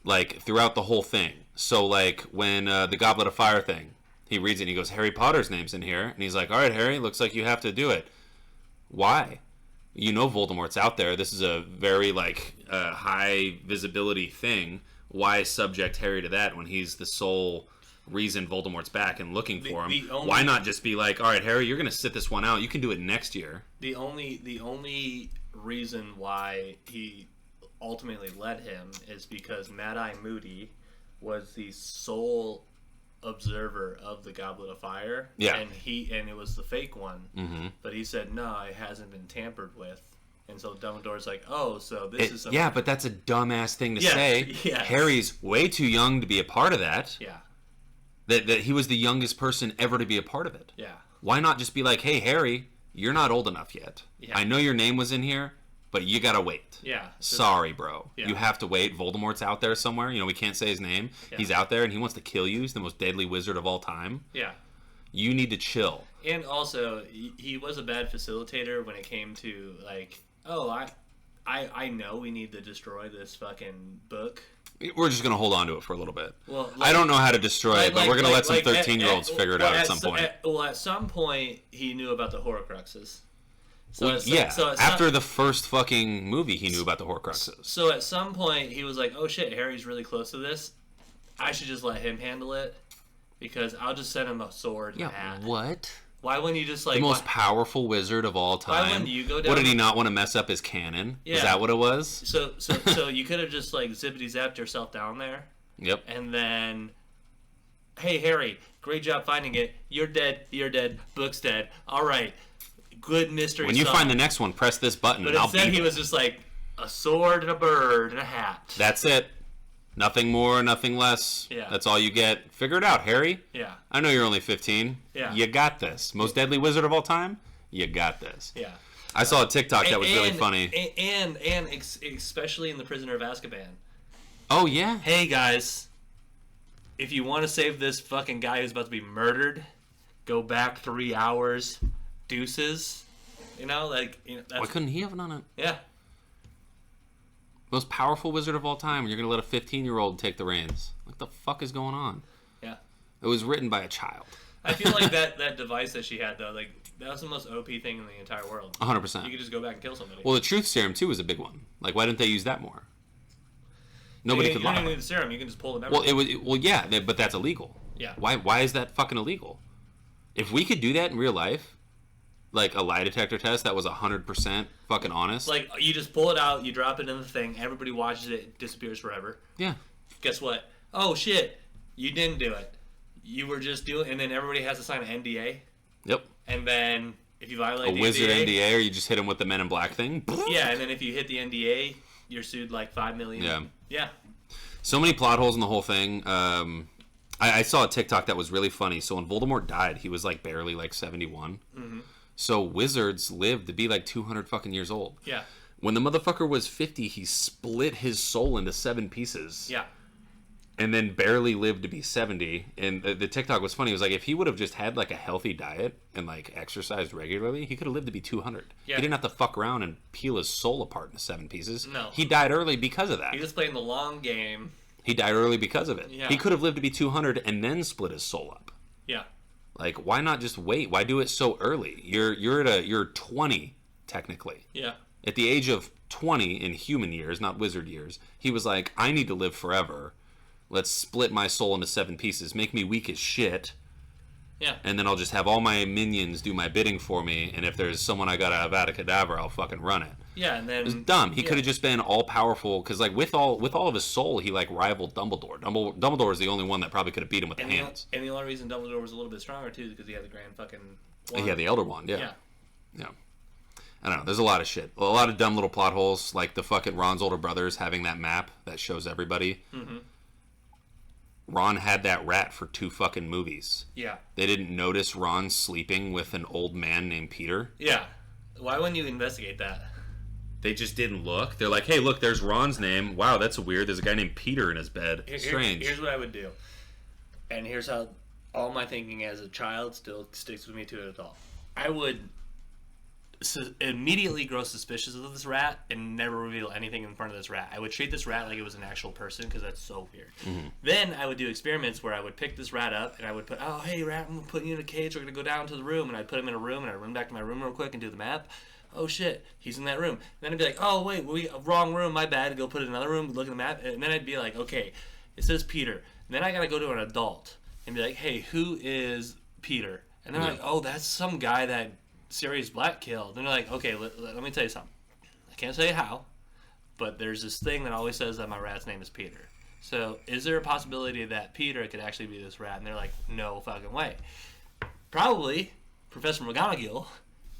like, throughout the whole thing. So, like, when the Goblet of Fire thing, he reads it and he goes, Harry Potter's name's in here. And he's like, all right, Harry, looks like you have to do it. Why? You know Voldemort's out there. This is a very, like, high visibility thing. Why subject Harry to that when he's the sole reason Voldemort's back and looking for him? Why not just be like, all right, Harry, you're going to sit this one out. You can do it next year. The only reason why he ultimately led him is because Mad-Eye Moody was the sole observer of the Goblet of Fire. Yeah. And it was the fake one. Mm-hmm. But he said, no, it hasn't been tampered with. And so Dumbledore's like, oh, so this is something. Yeah, but that's a dumbass thing to say. Yes. Harry's way too young to be a part of that. Yeah. That he was the youngest person ever to be a part of it. Yeah. Why not just be like, hey, Harry, you're not old enough yet. Yeah. I know your name was in here, but you gotta wait. Yeah. Sorry, bro. Yeah. You have to wait. Voldemort's out there somewhere. You know, we can't say his name. Yeah. He's out there, and he wants to kill you. He's the most deadly wizard of all time. Yeah. You need to chill. And also, he was a bad facilitator when it came to, like, oh, I know we need to destroy this fucking book. We're just going to hold on to it for a little bit. Well, I don't know how to destroy it, but we're going to let some 13-year-olds figure it out at some point. At some point, he knew about the Horcruxes. After the first fucking movie, he knew about the Horcruxes. So at some point, he was like, oh shit, Harry's really close to this. I should just let him handle it, because I'll just send him a sword and a hat. What? Why wouldn't you just, like... The most powerful wizard of all time. Why wouldn't you go down... What, did he not want to mess up his canon? Yeah. Is that what it was? So you could have just, like, zippity-zapped yourself down there. Yep. And then... Hey, Harry, great job finding it. You're dead, book's dead. All right, good mystery When you solved. find the next one, press this button But and I'll instead beat he was just like, a sword and a bird and a hat. That's it. Nothing more, nothing less. Yeah. That's all you get. Figure it out, Harry. Yeah. I know you're only 15. Yeah. You got this. Most deadly wizard of all time? You got this. Yeah. I saw a TikTok that was really funny. And especially in The Prisoner of Azkaban. Oh, yeah? Hey, guys. If you want to save this fucking guy who's about to be murdered, go back 3 hours. Deuces. You know, like... You know, that's, Why couldn't he have done it? yeah. Most powerful wizard of all time, and you're going to let a 15-year-old take the reins. What the fuck is going on? Yeah. It was written by a child. I feel like that device that she had, though, like, that was the most OP thing in the entire world. 100%. You could just go back and kill somebody. Well, the truth serum, too, was a big one. Like, why didn't they use that more? Nobody could You don't lie. even need the serum. You can just pull the memory. Well, yeah, but that's illegal. Yeah. Why is that fucking illegal? If we could do that in real life, like a lie detector test that was 100% fucking honest. Like, you just pull it out, you drop it in the thing, everybody watches it, it disappears forever. Yeah. Guess what? Oh, shit. You didn't do it. You were just doing... And then everybody has to sign an NDA. Yep. And then if you violate A the wizard NDA... NDA, or you just hit him with the Men in Black thing. Yeah, and then if you hit the NDA, you're sued like $5 million. Yeah. Yeah. So many plot holes in the whole thing. I saw a TikTok that was really funny. So when Voldemort died, he was like barely like 71. Mm-hmm. So wizards lived to be like 200 fucking years old. Yeah. When the motherfucker was 50, he split his soul into 7 pieces. Yeah. And then barely lived to be 70. And the TikTok was funny. It was like, if he would have just had like a healthy diet and like exercised regularly, he could have lived to be 200. Yeah. He didn't have to fuck around and peel his soul apart into 7 pieces. No. He died early because of that. He was playing the long game. He died early because of it. Yeah. He could have lived to be 200 and then split his soul up. Yeah. Like, why not just wait? Why do it so early? You're 20 technically. Yeah. At the age of 20 in human years, not wizard years, he was like, I need to live forever. Let's split my soul into 7 pieces. Make me weak as shit. Yeah. And then I'll just have all my minions do my bidding for me. And if there's someone I gotta Avada Kedavra, I'll fucking run it. Yeah, and then... It was dumb. He could have just been all powerful because, like, with all of his soul, he like rivaled Dumbledore. Dumbledore was the only one that probably could have beat him with the hands. And the only reason Dumbledore was a little bit stronger too is because he had the grand fucking. Wand. He had the Elder Wand. Yeah. Yeah. I don't know. There's a lot of shit. A lot of dumb little plot holes, like the fucking Ron's older brothers having that map that shows everybody. Mm-hmm. Ron had that rat for 2 fucking movies. Yeah. They didn't notice Ron sleeping with an old man named Peter. Yeah. Why wouldn't you investigate that? They just didn't look. They're like, hey, look, there's Ron's name. Wow, that's weird. There's a guy named Peter in his bed. Strange. Here's what I would do. And here's how all my thinking as a child still sticks with me to an adult. I would immediately grow suspicious of this rat and never reveal anything in front of this rat. I would treat this rat like it was an actual person because that's so weird. Mm-hmm. Then I would do experiments where I would pick this rat up and I would put, oh, hey, rat, I'm putting you in a cage. We're going to go down to the room. And I'd put him in a room and I'd run back to my room real quick and do the map. Oh, shit, he's in that room. And then I'd be like, oh, wait, wrong room, my bad. Go put it in another room, look at the map. And then I'd be like, okay, it says Peter. And then I got to go to an adult and be like, hey, who is Peter? And they're like, oh, that's some guy that Sirius Black killed. And they're like, okay, let me tell you something. I can't say how, but there's this thing that always says that my rat's name is Peter. So is there a possibility that Peter could actually be this rat? And they're like, no fucking way. Probably Professor McGonagall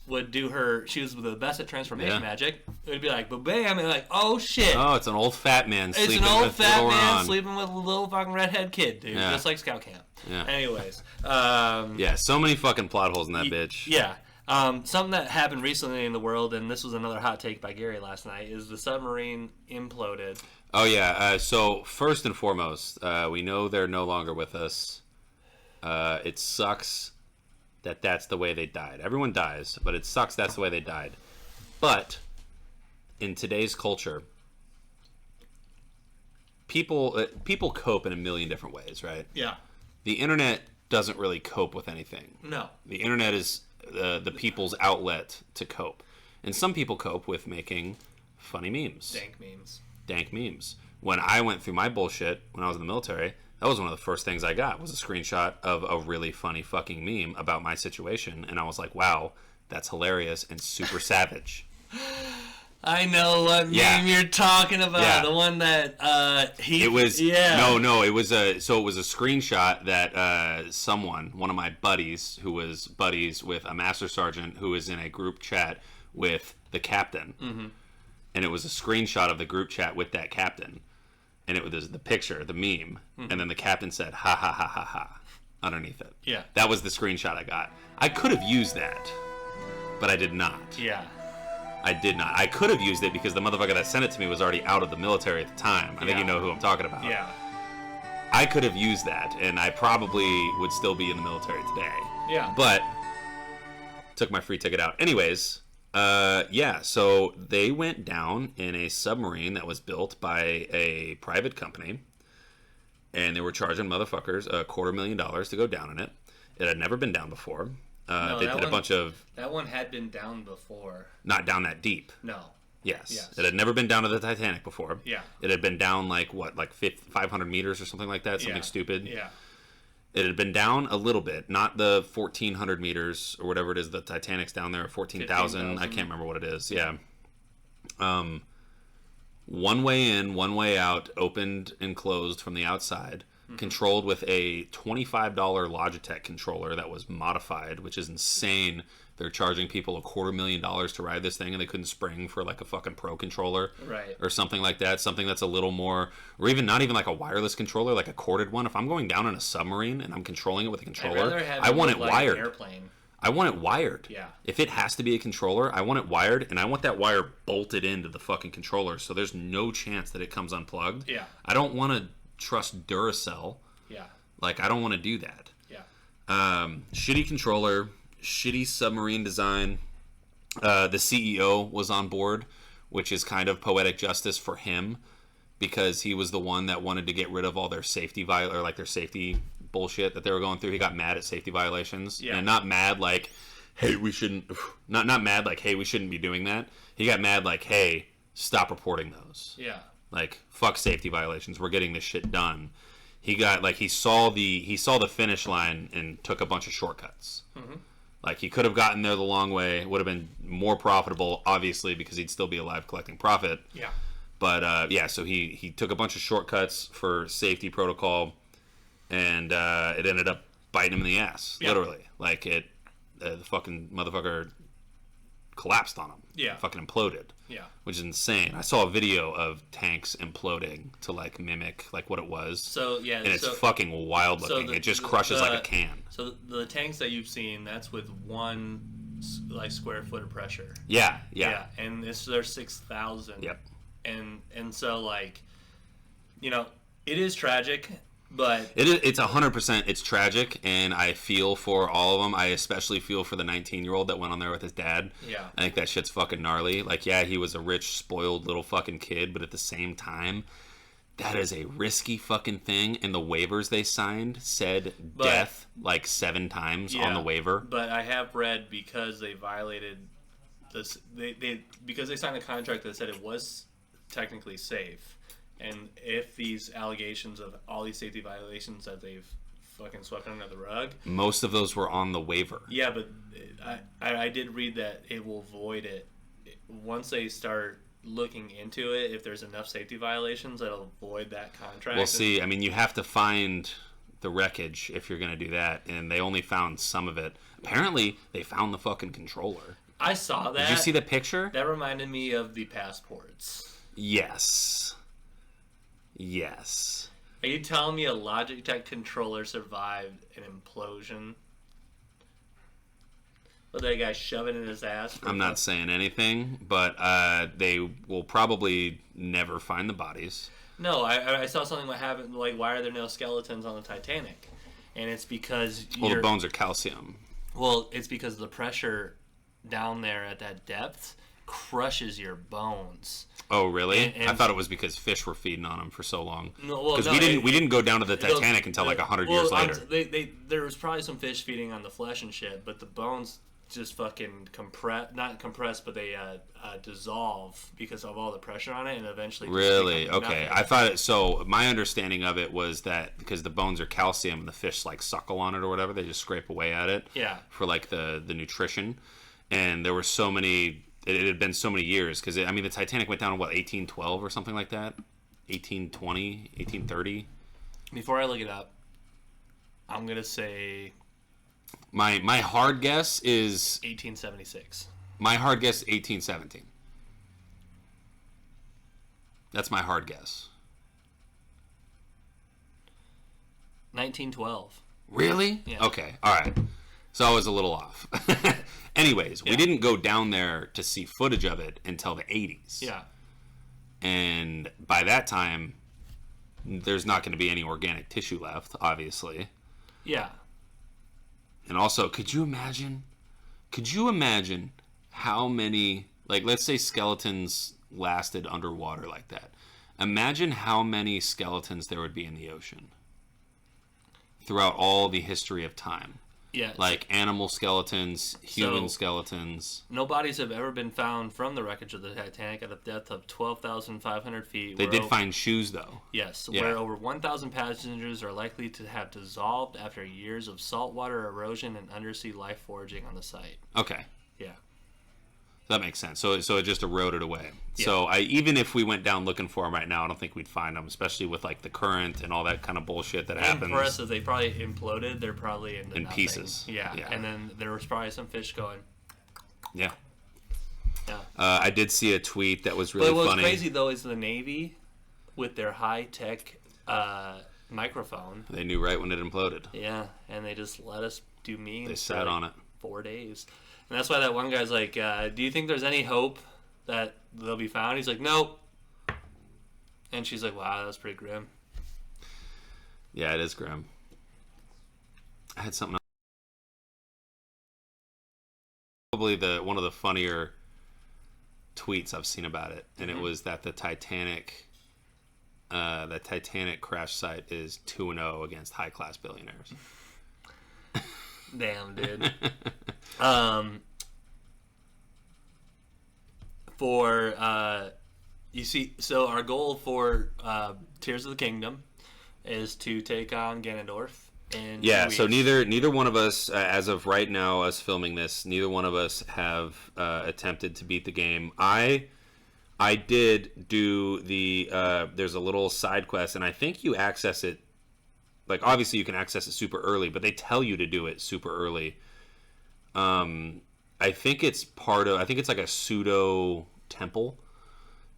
would do her, she was the best at transformation magic. It would be like, bam, and like, oh shit. Oh, it's an old fat man sleeping with It's an old fat man Ron. sleeping with a little fucking redhead kid, dude. Yeah. Just like Scout Camp. Yeah. Anyways. Yeah, so many fucking plot holes in that bitch. Yeah. Something that happened recently in the world, and this was another hot take by Gary last night, is the submarine imploded. Oh, yeah. So, first and foremost, we know they're no longer with us. It sucks that that's the way they died. Everyone dies, but it sucks that's the way they died. But, in today's culture, people cope in a million different ways, right? Yeah. The internet doesn't really cope with anything. No. The internet is the people's outlet to cope. And some people cope with making funny memes. Dank memes. When I went through my bullshit when I was in the military, that was one of the first things I got, was a screenshot of a really funny fucking meme about my situation. And I was like, wow, that's hilarious and super savage. I know what meme you're talking about. Yeah. The one that It was it was a screenshot that one of my buddies who was buddies with a master sergeant who was in a group chat with the captain. Mm-hmm. And it was a screenshot of the group chat with that captain. And it was the picture, the meme, and then the captain said ha ha ha ha ha underneath it. Yeah. That was the screenshot I got. I could have used that, but I did not. Yeah. I did not. I could have used it because the motherfucker that sent it to me was already out of the military at the time. I think you know who I'm talking about. Yeah. I could have used that, and I probably would still be in the military today. Yeah. But took my free ticket out. Anyways, so they went down in a submarine that was built by a private company, and they were charging motherfuckers $250,000 to go down in it. It had never been down before. They did a bunch of... That one had been down before. Not down that deep. No. Yes. It had never been down to the Titanic before. Yeah. It had been down like 500 meters or something like that, something stupid. Yeah. It had been down a little bit, not the 1,400 meters or whatever it is. The Titanic's down there, 14,000. I can't remember what it is. Yeah. One way in, one way out, opened and closed from the outside. Controlled with a $25 Logitech controller that was modified, which is insane. They're charging people $250,000 to ride this thing, and they couldn't spring for like a fucking pro controller, right? Or something like that. Something that's a little more, or even not even like a wireless controller, like a corded one. If I'm going down in a submarine and I'm controlling it with a controller, I want it wired. Airplane. I want it wired. Yeah. If it has to be a controller, I want it wired, and I want that wire bolted into the fucking controller, so there's no chance that it comes unplugged. Yeah. I don't want to trust Duracell. Yeah. Like, I don't want to do that. Yeah. Shitty controller, shitty submarine design. The CEO was on board, which is kind of poetic justice for him, because he was the one that wanted to get rid of all their safety their safety bullshit that they were going through. He got mad at safety violations. Yeah. And not mad like, hey, we shouldn't not mad like, hey, we shouldn't be doing that. He got mad like, hey, stop reporting those. Yeah. Like, fuck safety violations. We're getting this shit done. He got he saw the finish line and took a bunch of shortcuts. Mm-hmm. Like, he could have gotten there the long way. It would have been more profitable, obviously, because he'd still be alive collecting profit. Yeah. But so he took a bunch of shortcuts for safety protocol, and it ended up biting him in the ass, literally. Like, the fucking motherfucker collapsed on them. Yeah. Fucking imploded. Yeah. Which is insane. I saw a video of tanks imploding to like mimic like what it was. So yeah, and it's fucking wild looking. It just crushes like a can. So the tanks that you've seen, that's with one like square foot of pressure. Yeah. And they're 6,000. Yep. And so like, you know, it is tragic. But it's 100%. It's tragic, and I feel for all of them. I especially feel for the 19-year-old that went on there with his dad. Yeah, I think that shit's fucking gnarly. Like, yeah, he was a rich, spoiled little fucking kid, but at the same time, that is a risky fucking thing. And the waivers they signed said death like 7 times on the waiver. But I have read because they violated this. Because they signed a contract that said it was technically safe. And if these allegations of all these safety violations that they've fucking swept under the rug, most of those were on the waiver. Yeah, but I did read that it will void it once they start looking into it. If there's enough safety violations, that'll void that contract. We'll see. I mean, you have to find the wreckage if you're going to do that, and they only found some of it. Apparently, they found the fucking controller. I saw that. Did you see the picture? That reminded me of the passports. Yes. Are you telling me a Logitech controller survived an implosion? With that guy shoving in his ass? I'm not saying anything, but they will probably never find the bodies. No, I saw something what happened. Like, why are there no skeletons on the Titanic? And it's because the bones are calcium. Well, it's because the pressure down there at that depth crushes your bones. Oh, really? And I thought it was because fish were feeding on them for so long. Because we didn't go down to the Titanic until like 100 years later. There was probably some fish feeding on the flesh and shit, but the bones just fucking not compress, but they dissolve because of all the pressure on it, and eventually. Really? Okay. I thought it. So my understanding of it was that because the bones are calcium, and the fish like suckle on it or whatever, they just scrape away at it. Yeah. For like the nutrition, and there were so many. It had been so many years because the Titanic went down in 1812 or something like that, 1820, 1830. Before I look it up, I'm gonna say my hard guess is 1876. My hard guess is 1817. That's my hard guess. 1912. Really? Yeah. Okay. All right. So I was a little off. Anyways, we didn't go down there to see footage of it until the 80s. Yeah. And by that time, there's not going to be any organic tissue left, obviously. Yeah. And also, could you imagine how many, like, let's say skeletons lasted underwater like that. Imagine how many skeletons there would be in the ocean throughout all the history of time. Yeah, like animal skeletons, human skeletons. No bodies have ever been found from the wreckage of the Titanic at a depth of 12,500 feet. They did find shoes, though. Yes, where over 1,000 passengers are likely to have dissolved after years of saltwater erosion and undersea life foraging on the site. Okay. Yeah. That makes sense. So it just eroded away. Yeah. So even if we went down looking for them right now, I don't think we'd find them, especially with like the current and all that kind of bullshit that happens. For us, if they probably imploded, they're probably in pieces. Yeah. And then there was probably some fish going. Yeah. Yeah. I did see a tweet that was really funny. But what's crazy though is the Navy, with their high tech microphone. They knew right when it imploded. Yeah, and they just let us do memes. They sat on it 4 days. And that's why that one guy's like, do you think there's any hope that they'll be found? He's like, nope. And she's like, wow, that was pretty grim. Yeah, it is grim. I had something else. Probably one of the funnier tweets I've seen about it. And it was that the Titanic crash site is 2-0 against high-class billionaires. Damn, dude. You see, so our goal for Tears of the Kingdom is to take on Ganondorf. Yeah, so neither one of us, as of right now, us filming this, neither one of us have attempted to beat the game. I did do the there's a little side quest, and I think you access it. Like, obviously you can access it super early, but they tell you to do it super early. I think it's like a pseudo temple,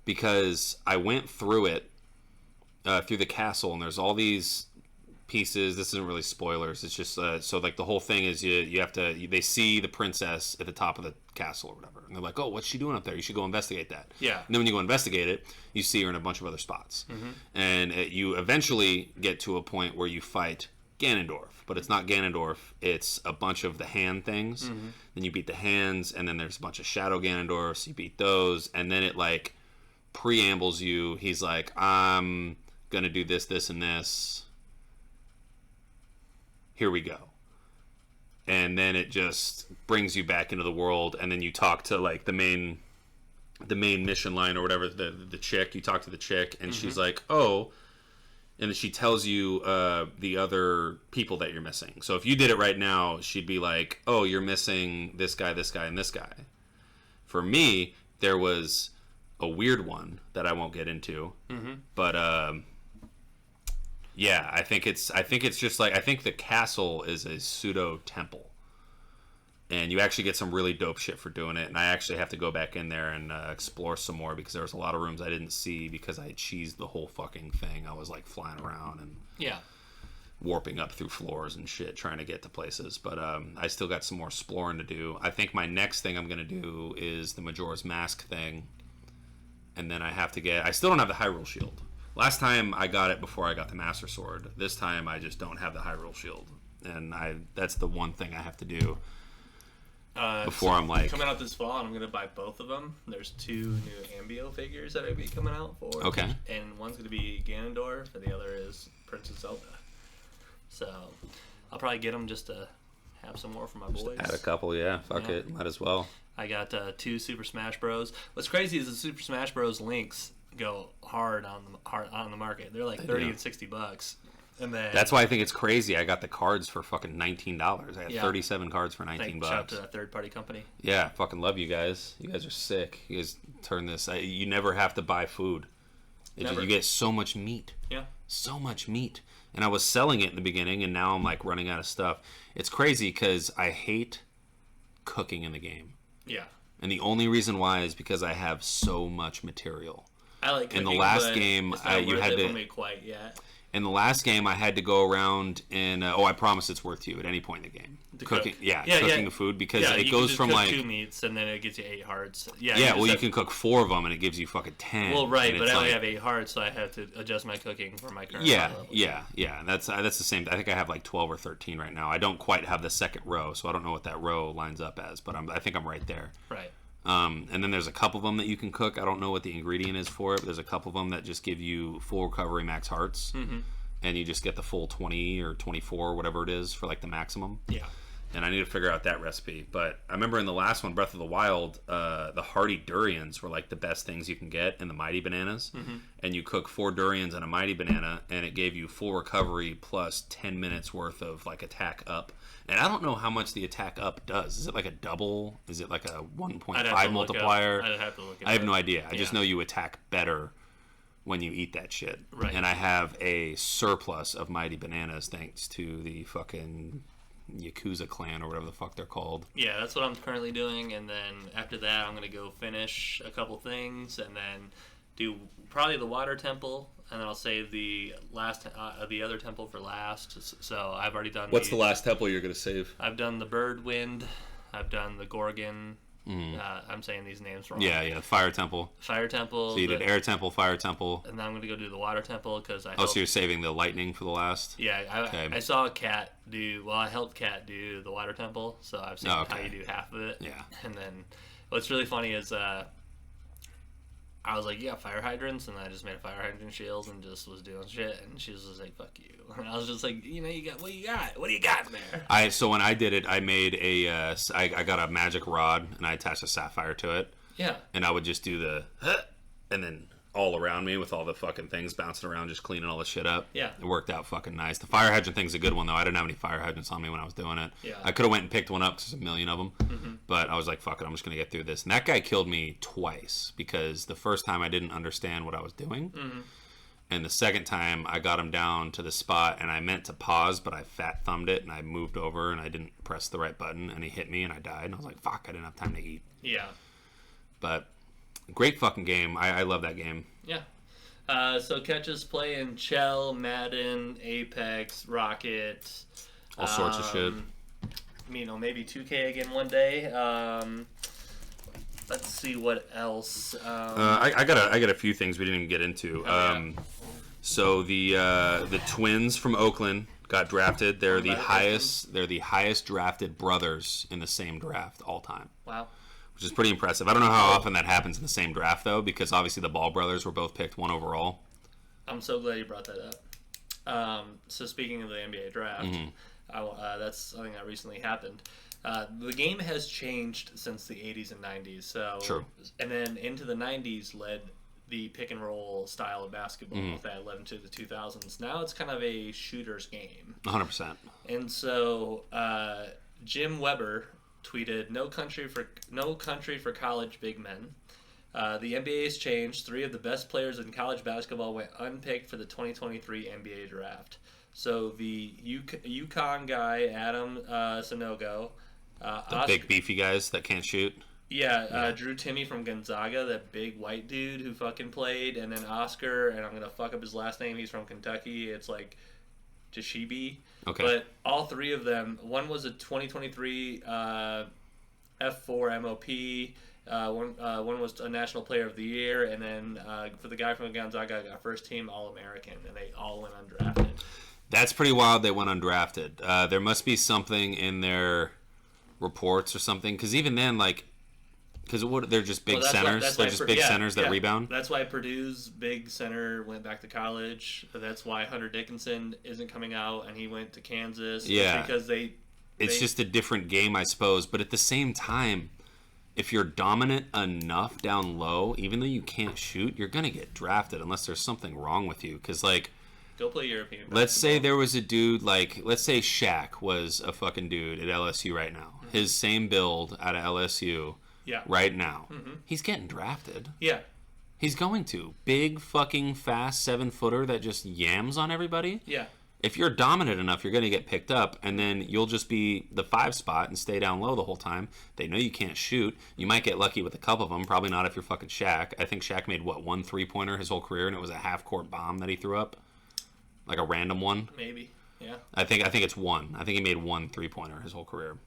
because I went through it, through the castle, and there's all these pieces. This isn't really spoilers. It's just so like the whole thing is you have to. They see the princess at the top of the castle or whatever, and they're like, "Oh, what's she doing up there? You should go investigate that." Yeah. And then when you go investigate it, you see her in a bunch of other spots, and you eventually get to a point where you fight Ganondorf, but it's not Ganondorf. It's a bunch of the hand things. Then you beat the hands, and then there's a bunch of Shadow Ganondorfs. You beat those, and then it like preambles you. He's like, "I'm gonna do this, this, and this. Here we go." And then it just brings you back into the world, and then you talk to like the main mission line or whatever, the chick. You talk to the chick, and she's like, "Oh," and then she tells you the other people that you're missing. So if you did it right now, she'd be like, "Oh, you're missing this guy, and this guy." For me, there was a weird one that I won't get into, but yeah, I think it's just like, I think the castle is a pseudo temple, and you actually get some really dope shit for doing it. And I actually have to go back in there and explore some more, because there was a lot of rooms I didn't see because I had cheesed the whole fucking thing. I was like flying around and warping up through floors and shit trying to get to places. But I still got some more exploring to do. I think my next thing I'm gonna do is the Majora's Mask thing, and then I still don't have the Hyrule Shield. Last time I got it before I got the Master Sword. This time I just don't have the Hyrule Shield, and that's the one thing I have to do before I'm like... Coming out this fall, and I'm going to buy both of them. There's 2 new Ambio figures that are going to be coming out for. Okay. And one's going to be Ganondorf, and the other is Princess Zelda. So I'll probably get them just to have some more for my boys. Add a couple, yeah. Fuck it. Might as well. I got 2 Super Smash Bros. What's crazy is the Super Smash Bros. Links go hard on the market. They're like $30 and $60, and then that's why I think it's crazy. I got the cards for fucking $19. I had 37 cards for $19. Shout out to that third-party company. Yeah, fucking love you guys. You guys are sick. You guys turn this. You never have to buy food. You get so much meat. Yeah, so much meat. And I was selling it in the beginning, and now I'm like running out of stuff. It's crazy because I hate cooking in the game. Yeah, and the only reason why is because I have so much material. I like cooking, in the last game, you had to. For me quite yet. In the last game, I had to go around and I promise it's worth you at any point in the game. Cooking the food, because it goes from like 2 meats and then it gets you 8 hearts. You can cook 4 of them and it gives you fucking 10. Well, right, but I only have 8 hearts, so I have to adjust my cooking for my current level. That's the same. I think I have like 12 or 13 right now. I don't quite have the second row, so I don't know what that row lines up as, but I think I'm right there. Right. And then there's a couple of them that you can cook. I don't know what the ingredient is for it, but there's a couple of them that just give you full recovery max hearts. And you just get the full 20 or 24, whatever it is, for like the maximum. Yeah. And I need to figure out that recipe. But I remember in the last one, Breath of the Wild, the hearty durians were like the best things you can get, and the mighty bananas. And you cook 4 durians and a mighty banana, and it gave you full recovery plus 10 minutes worth of like attack up. And I don't know how much the attack up does. Is it like a double? Is it like a 1.5 multiplier? I'd have to look it up. I have no idea. I just know you attack better when you eat that shit. Right. And I have a surplus of mighty bananas thanks to the fucking Yakuza clan or whatever the fuck they're called. Yeah, that's what I'm currently doing. And then after that, I'm going to go finish a couple things and then do probably the water temple. And then I'll save the other temple for last. So I've already done. What's the last temple you're going to save? I've done the Bird Wind. I've done the Gorgon. I'm saying these names wrong. Yeah, Fire Temple. Fire Temple. So you did Air Temple, Fire Temple. And then I'm going to go do the Water Temple because I. So you're saving the Lightning for the last? Yeah, I saw Kat do. Well, I helped Kat do the Water Temple, so I've seen how you do half of it. Yeah. And then what's really funny is I was like, yeah, fire hydrants, and I just made a fire hydrant shield and just was doing shit, and she was just like, fuck you. And I was just like, you got what you got? What do you got there? So when I did it, I made I got a magic rod, and I attached a sapphire to it. Yeah. And I would just do the, and then all around me with all the fucking things bouncing around, just cleaning all the shit up. Yeah. It worked out fucking nice. The fire hydrant thing's a good one, though. I didn't have any fire hydrants on me when I was doing it. Yeah. I could have went and picked one up because there's a million of them. But I was like, fuck it, I'm just going to get through this. And that guy killed me twice because the first time I didn't understand what I was doing. And the second time, I got him down to the spot, and I meant to pause, but I fat thumbed it, and I moved over, and I didn't press the right button, and he hit me, and I died. And I was like, fuck, I didn't have time to eat. Yeah. But great fucking game. I love that game. Yeah. So catch us playing Chell, Madden, Apex, Rocket. All sorts of shit. Maybe 2K again one day. Let's see what else. I got a few things we didn't even get into. So the twins from Oakland got drafted. They're the highest drafted brothers in the same draft all time. Wow. Which is pretty impressive. I don't know how often that happens in the same draft though, because obviously the Ball brothers were both picked 1 overall. I'm so glad you brought that up. So speaking of the NBA draft, that's something that recently happened. The game has changed since the 80s and 90s. So, True. And then into the 90s led the pick and roll style of basketball that led into the 2000s. Now it's kind of a shooter's game. 100%. And so Jim Weber tweeted, "No country for college big men. The NBA has changed. 3 of the best players in college basketball went unpicked for the 2023 NBA draft. So the UConn guy, Adam Sanogo, The big beefy guys that can't shoot. Drew Timme from Gonzaga, that big white dude who fucking played, and then Oscar, and I'm gonna fuck up his last name. He's from Kentucky. It's like Jashibi. Okay. But all 3 of them. One was a 2023 F4 MOP. One was a National Player of the Year, and then for the guy from Gonzaga, got first team All-American, and they all went undrafted. That's pretty wild. They went undrafted. There must be something in their reports or something, because even then, they're just big centers. They're just big centers that rebound. That's why Purdue's big center went back to college. That's why Hunter Dickinson isn't coming out, and he went to Kansas. Yeah, because it's just a different game, I suppose. But at the same time, if you're dominant enough down low, even though you can't shoot, you're gonna get drafted unless there's something wrong with you. Because go play European basketball. Let's say there was a dude let's say Shaq was a fucking dude at LSU right now. Mm-hmm. His same build out of LSU right now. Mm-hmm. He's getting drafted. Yeah. He's going to. Big fucking fast 7-footer that just yams on everybody. Yeah. If you're dominant enough, you're going to get picked up, and then you'll just be the 5 spot and stay down low the whole time. They know you can't shoot. You might get lucky with a couple of them. Probably not if you're fucking Shaq. I think Shaq made, 1 3-pointer his whole career, and it was a half-court bomb that he threw up? Like a random one? Maybe, yeah. I think it's 1. I think he made 1 3-pointer his whole career.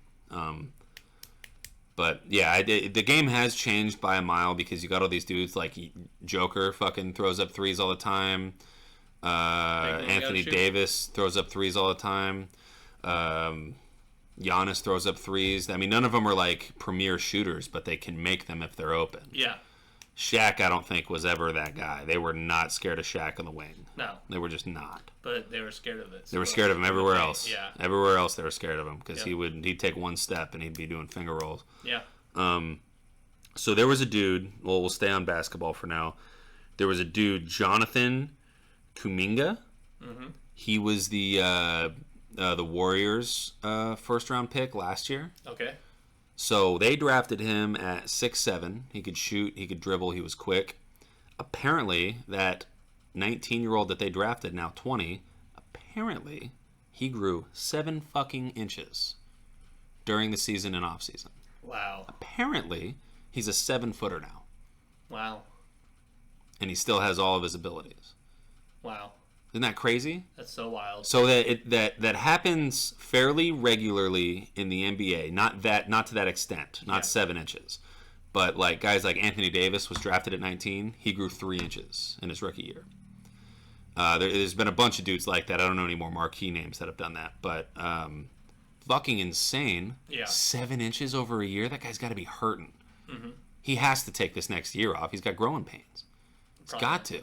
But, yeah, the game has changed by a mile because you got all these dudes like Joker fucking throws up threes all the time. Anthony Davis throws up threes all the time. Giannis throws up threes. I mean, none of them are like premier shooters, but they can make them if they're open. Yeah. Shaq, I don't think, was ever that guy. They were not scared of Shaq on the wing. No. They were just not. But they were scared of it. They were scared of him everywhere else. Yeah. Everywhere else they were scared of him because he'd take 1 step and he'd be doing finger rolls. Yeah. So there was a dude, we'll stay on basketball for now. There was a dude, Jonathan Kuminga. Mm-hmm. He was the Warriors' first-round pick last year. Okay. So they drafted him at 6'7". He could shoot, he could dribble, he was quick. Apparently, that 19-year-old that they drafted, now 20, apparently he grew 7 fucking inches during the season and off-season. Wow. Apparently, he's a 7-footer now. Wow. And he still has all of his abilities. Wow. Isn't that crazy? That's so wild. So that happens fairly regularly in the NBA. Not to that extent. Not 7 inches. But like guys like Anthony Davis was drafted at 19. He grew 3 inches in his rookie year. There's been a bunch of dudes like that. I don't know any more marquee names that have done that. But fucking insane. Yeah. 7 inches over a year? That guy's got to be hurting. Mm-hmm. He has to take this next year off. He's got growing pains. He's got to.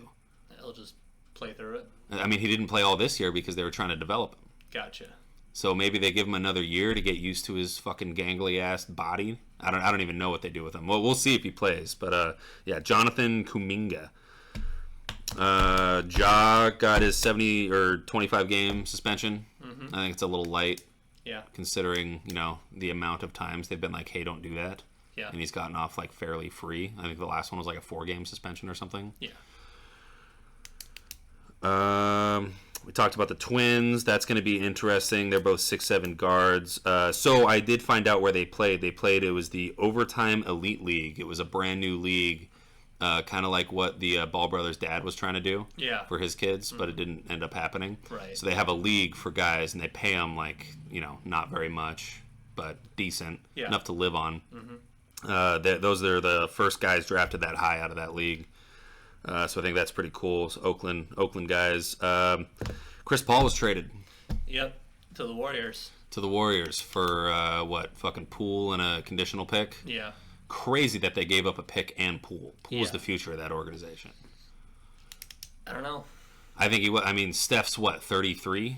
He'll just play through it. I mean, he didn't play all this year because they were trying to develop him. Gotcha. So maybe they give him another year to get used to his fucking gangly ass body. I don't even know what they do with him. Well, we'll see if he plays. But yeah, Jonathan Kuminga. Ja got his 70 or 25 game suspension. Mm-hmm. I think it's a little light. Yeah. Considering, the amount of times they've been like, hey, don't do that. Yeah. And he's gotten off like fairly free. I think the last one was like a 4-game suspension or something. Yeah. We talked about the Twins. That's going to be interesting. They're both 6'7" guards. So I did find out where they played. It was the Overtime Elite League. It was a brand new league, kind of like what the Ball Brothers' dad was trying to do for his kids, but it didn't end up happening. Right. So they have a league for guys, and they pay them, like, not very much, but decent, enough to live on. Those are the first guys drafted that high out of that league. So I think that's pretty cool. So Oakland guys. Chris Paul was traded. Yep, to the Warriors. For fucking Poole and a conditional pick. Yeah. Crazy that they gave up a pick and Poole. Poole is the future of that organization. I don't know. I think Steph's 33,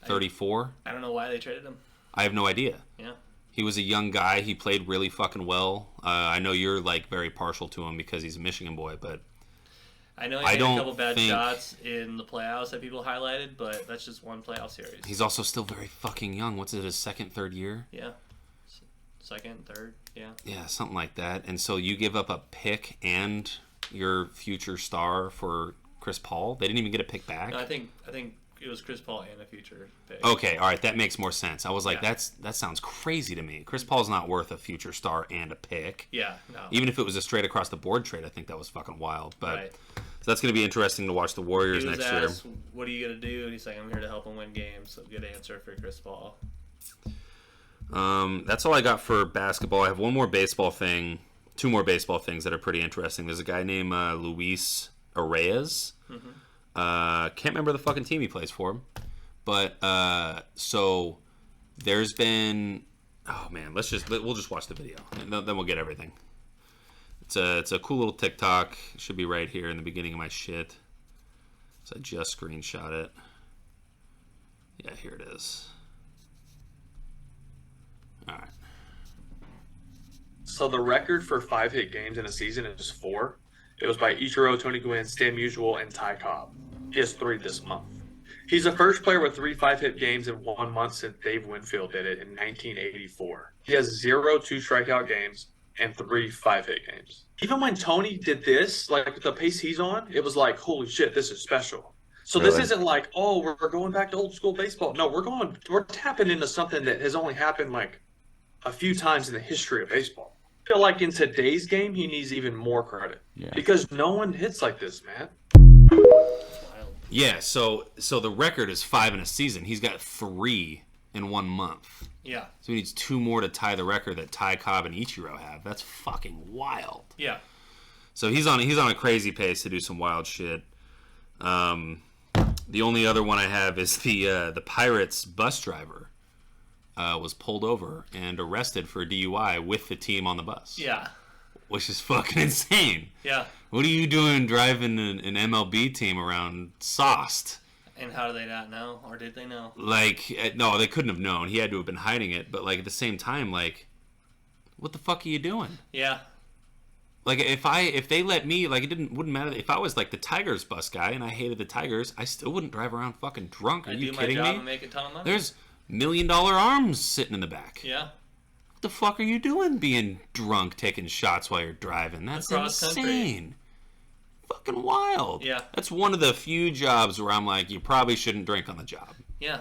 34. I don't know why they traded him. I have no idea. Yeah. He was a young guy. He played really fucking well. I know you're very partial to him because he's a Michigan boy, but I know he made a couple bad shots in the playoffs that people highlighted, but that's just one playoff series. He's also still very fucking young. What's it, his second, third year? Yeah. Second, third, yeah. Yeah, something like that. And so you give up a pick and your future star for Chris Paul? They didn't even get a pick back? No, I think it was Chris Paul and a future pick. Okay, all right, that makes more sense. I was like, that sounds crazy to me. Chris Paul's not worth a future star and a pick. Yeah, no. Even if it was a straight across the board trade, I think that was fucking wild. But right. So that's going to be interesting to watch the Warriors he was next asked, year. What are you going to do? And he's like, I'm here to help him win games. So good answer for Chris Paul. That's all I got for basketball. I have one more baseball thing, two more baseball things that are pretty interesting. There's a guy named Luis Arraez. Can't remember the fucking team he plays for. But so there's been, oh man, we'll just watch the video and then we'll get everything. It's a cool little TikTok. It should be right here in the beginning of my shit. So I just screenshot it. Yeah, here it is. All right. So the record for 5-hit games in a season is 4. It was by Ichiro, Tony Gwynn, Stan Musial, and Ty Cobb. He has 3 this month. He's the first player with 3 5-hit games in 1 month since Dave Winfield did it in 1984. He has 0 2-strikeout games and 3 5-hit games. Even when Tony did this, like the pace he's on, it was like, holy shit, this is special. So Really? This isn't like, oh, we're going back to old school baseball. No, we're tapping into something that has only happened like a few times in the history of baseball. I feel like in today's game, he needs even more credit. Yeah. Because no one hits like this, man. Yeah, so the record is 5 in a season. He's got 3 in 1 month. Yeah. So he needs 2 more to tie the record that Ty Cobb and Ichiro have. That's fucking wild. Yeah. So he's on a crazy pace to do some wild shit. The only other one I have is the Pirates bus driver was pulled over and arrested for DUI with the team on the bus. Yeah. Which is fucking insane. Yeah. What are you doing driving an MLB team around sauced? And how do they not know? Or did they know? No, they couldn't have known. He had to have been hiding it. But, at the same time, what the fuck are you doing? Yeah. If they let me, wouldn't matter. If I was, the Tigers bus guy and I hated the Tigers, I still wouldn't drive around fucking drunk. Are you kidding me? I do my job and make a ton of money. There's $1 million arms sitting in the back. Yeah. What the fuck are you doing being drunk, taking shots while you're driving? That's Across insane. country. Fucking wild. Yeah. That's one of the few jobs where I'm like, you probably shouldn't drink on the job. Yeah.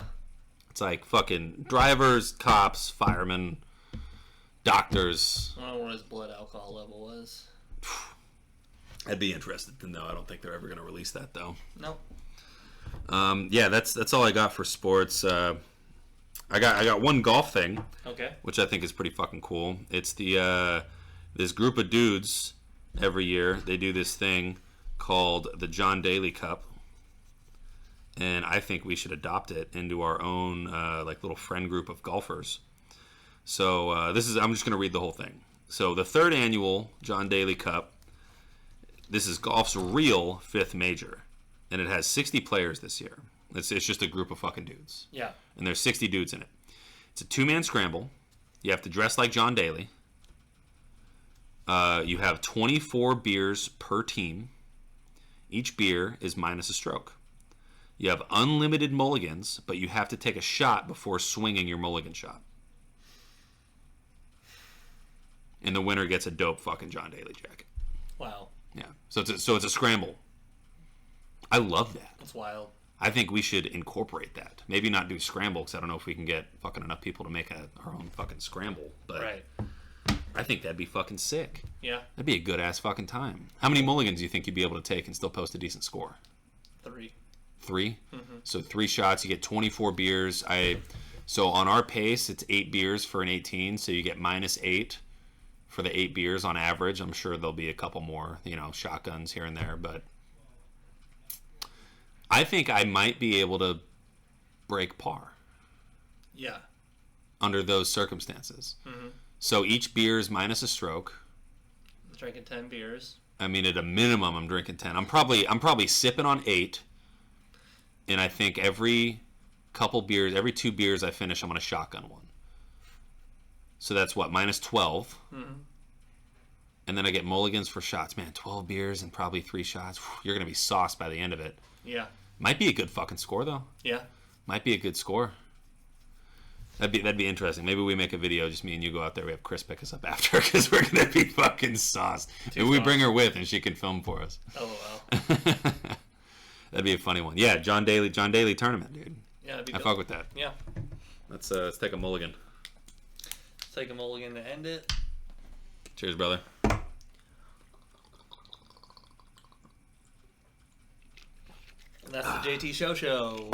It's like fucking drivers, cops, firemen, doctors. I don't know what his blood alcohol level was. I'd be interested to know. I don't think they're ever going to release that, though. No. Yeah, that's all I got for sports. I got one golf thing. Okay. Which I think is pretty fucking cool. It's this group of dudes every year. They do this thing called the John Daly Cup, and I think we should adopt it into our own little friend group of golfers. So I'm just going to read the whole thing. So the 3rd annual John Daly Cup. This is golf's real 5th major, and it has 60 players this year. It's just a group of fucking dudes. Yeah. And there's 60 dudes in it. It's a 2-man scramble. You have to dress like John Daly. You have 24 beers per team. Each beer is minus a stroke. You have unlimited mulligans, but you have to take a shot before swinging your mulligan shot. And the winner gets a dope fucking John Daly jacket. Wow. Yeah. So it's a scramble. I love that. That's wild. I think we should incorporate that. Maybe not do scramble, because I don't know if we can get fucking enough people to make our own fucking scramble. But Right. I think that'd be fucking sick. Yeah. That'd be a good ass fucking time. How many mulligans do you think you'd be able to take and still post a decent score? 3. 3? Mm-hmm. So 3 shots, you get 24 beers. So on our pace, it's 8 beers for an 18, so you get -8 for the 8 beers on average. I'm sure there'll be a couple more, shotguns here and there, but I think I might be able to break par Yeah. under those circumstances. Mm-hmm. So each beer is minus a stroke. Drinking 10 beers. I mean, at a minimum, I'm drinking 10. I'm probably sipping on 8, and I think every 2 beers I finish, I'm on a shotgun one. So that's what, -12. Mm-hmm. And then I get mulligans for shots. Man, 12 beers and probably 3 shots. Whew, you're gonna be sauced by the end of it. Yeah. Might be a good fucking score though. Yeah. Might be a good score. That'd be interesting. Maybe we make a video, just me and you go out there. We have Chris pick us up after, because we're gonna be fucking sauced. Maybe we bring her with and she can film for us. Oh well. That'd be a funny one. Yeah, John Daly tournament, dude. Yeah, that'd be I dope. fuck with that. Yeah. Let's take a mulligan. Take a mulligan to end it. Cheers, brother. And that's the JT Show.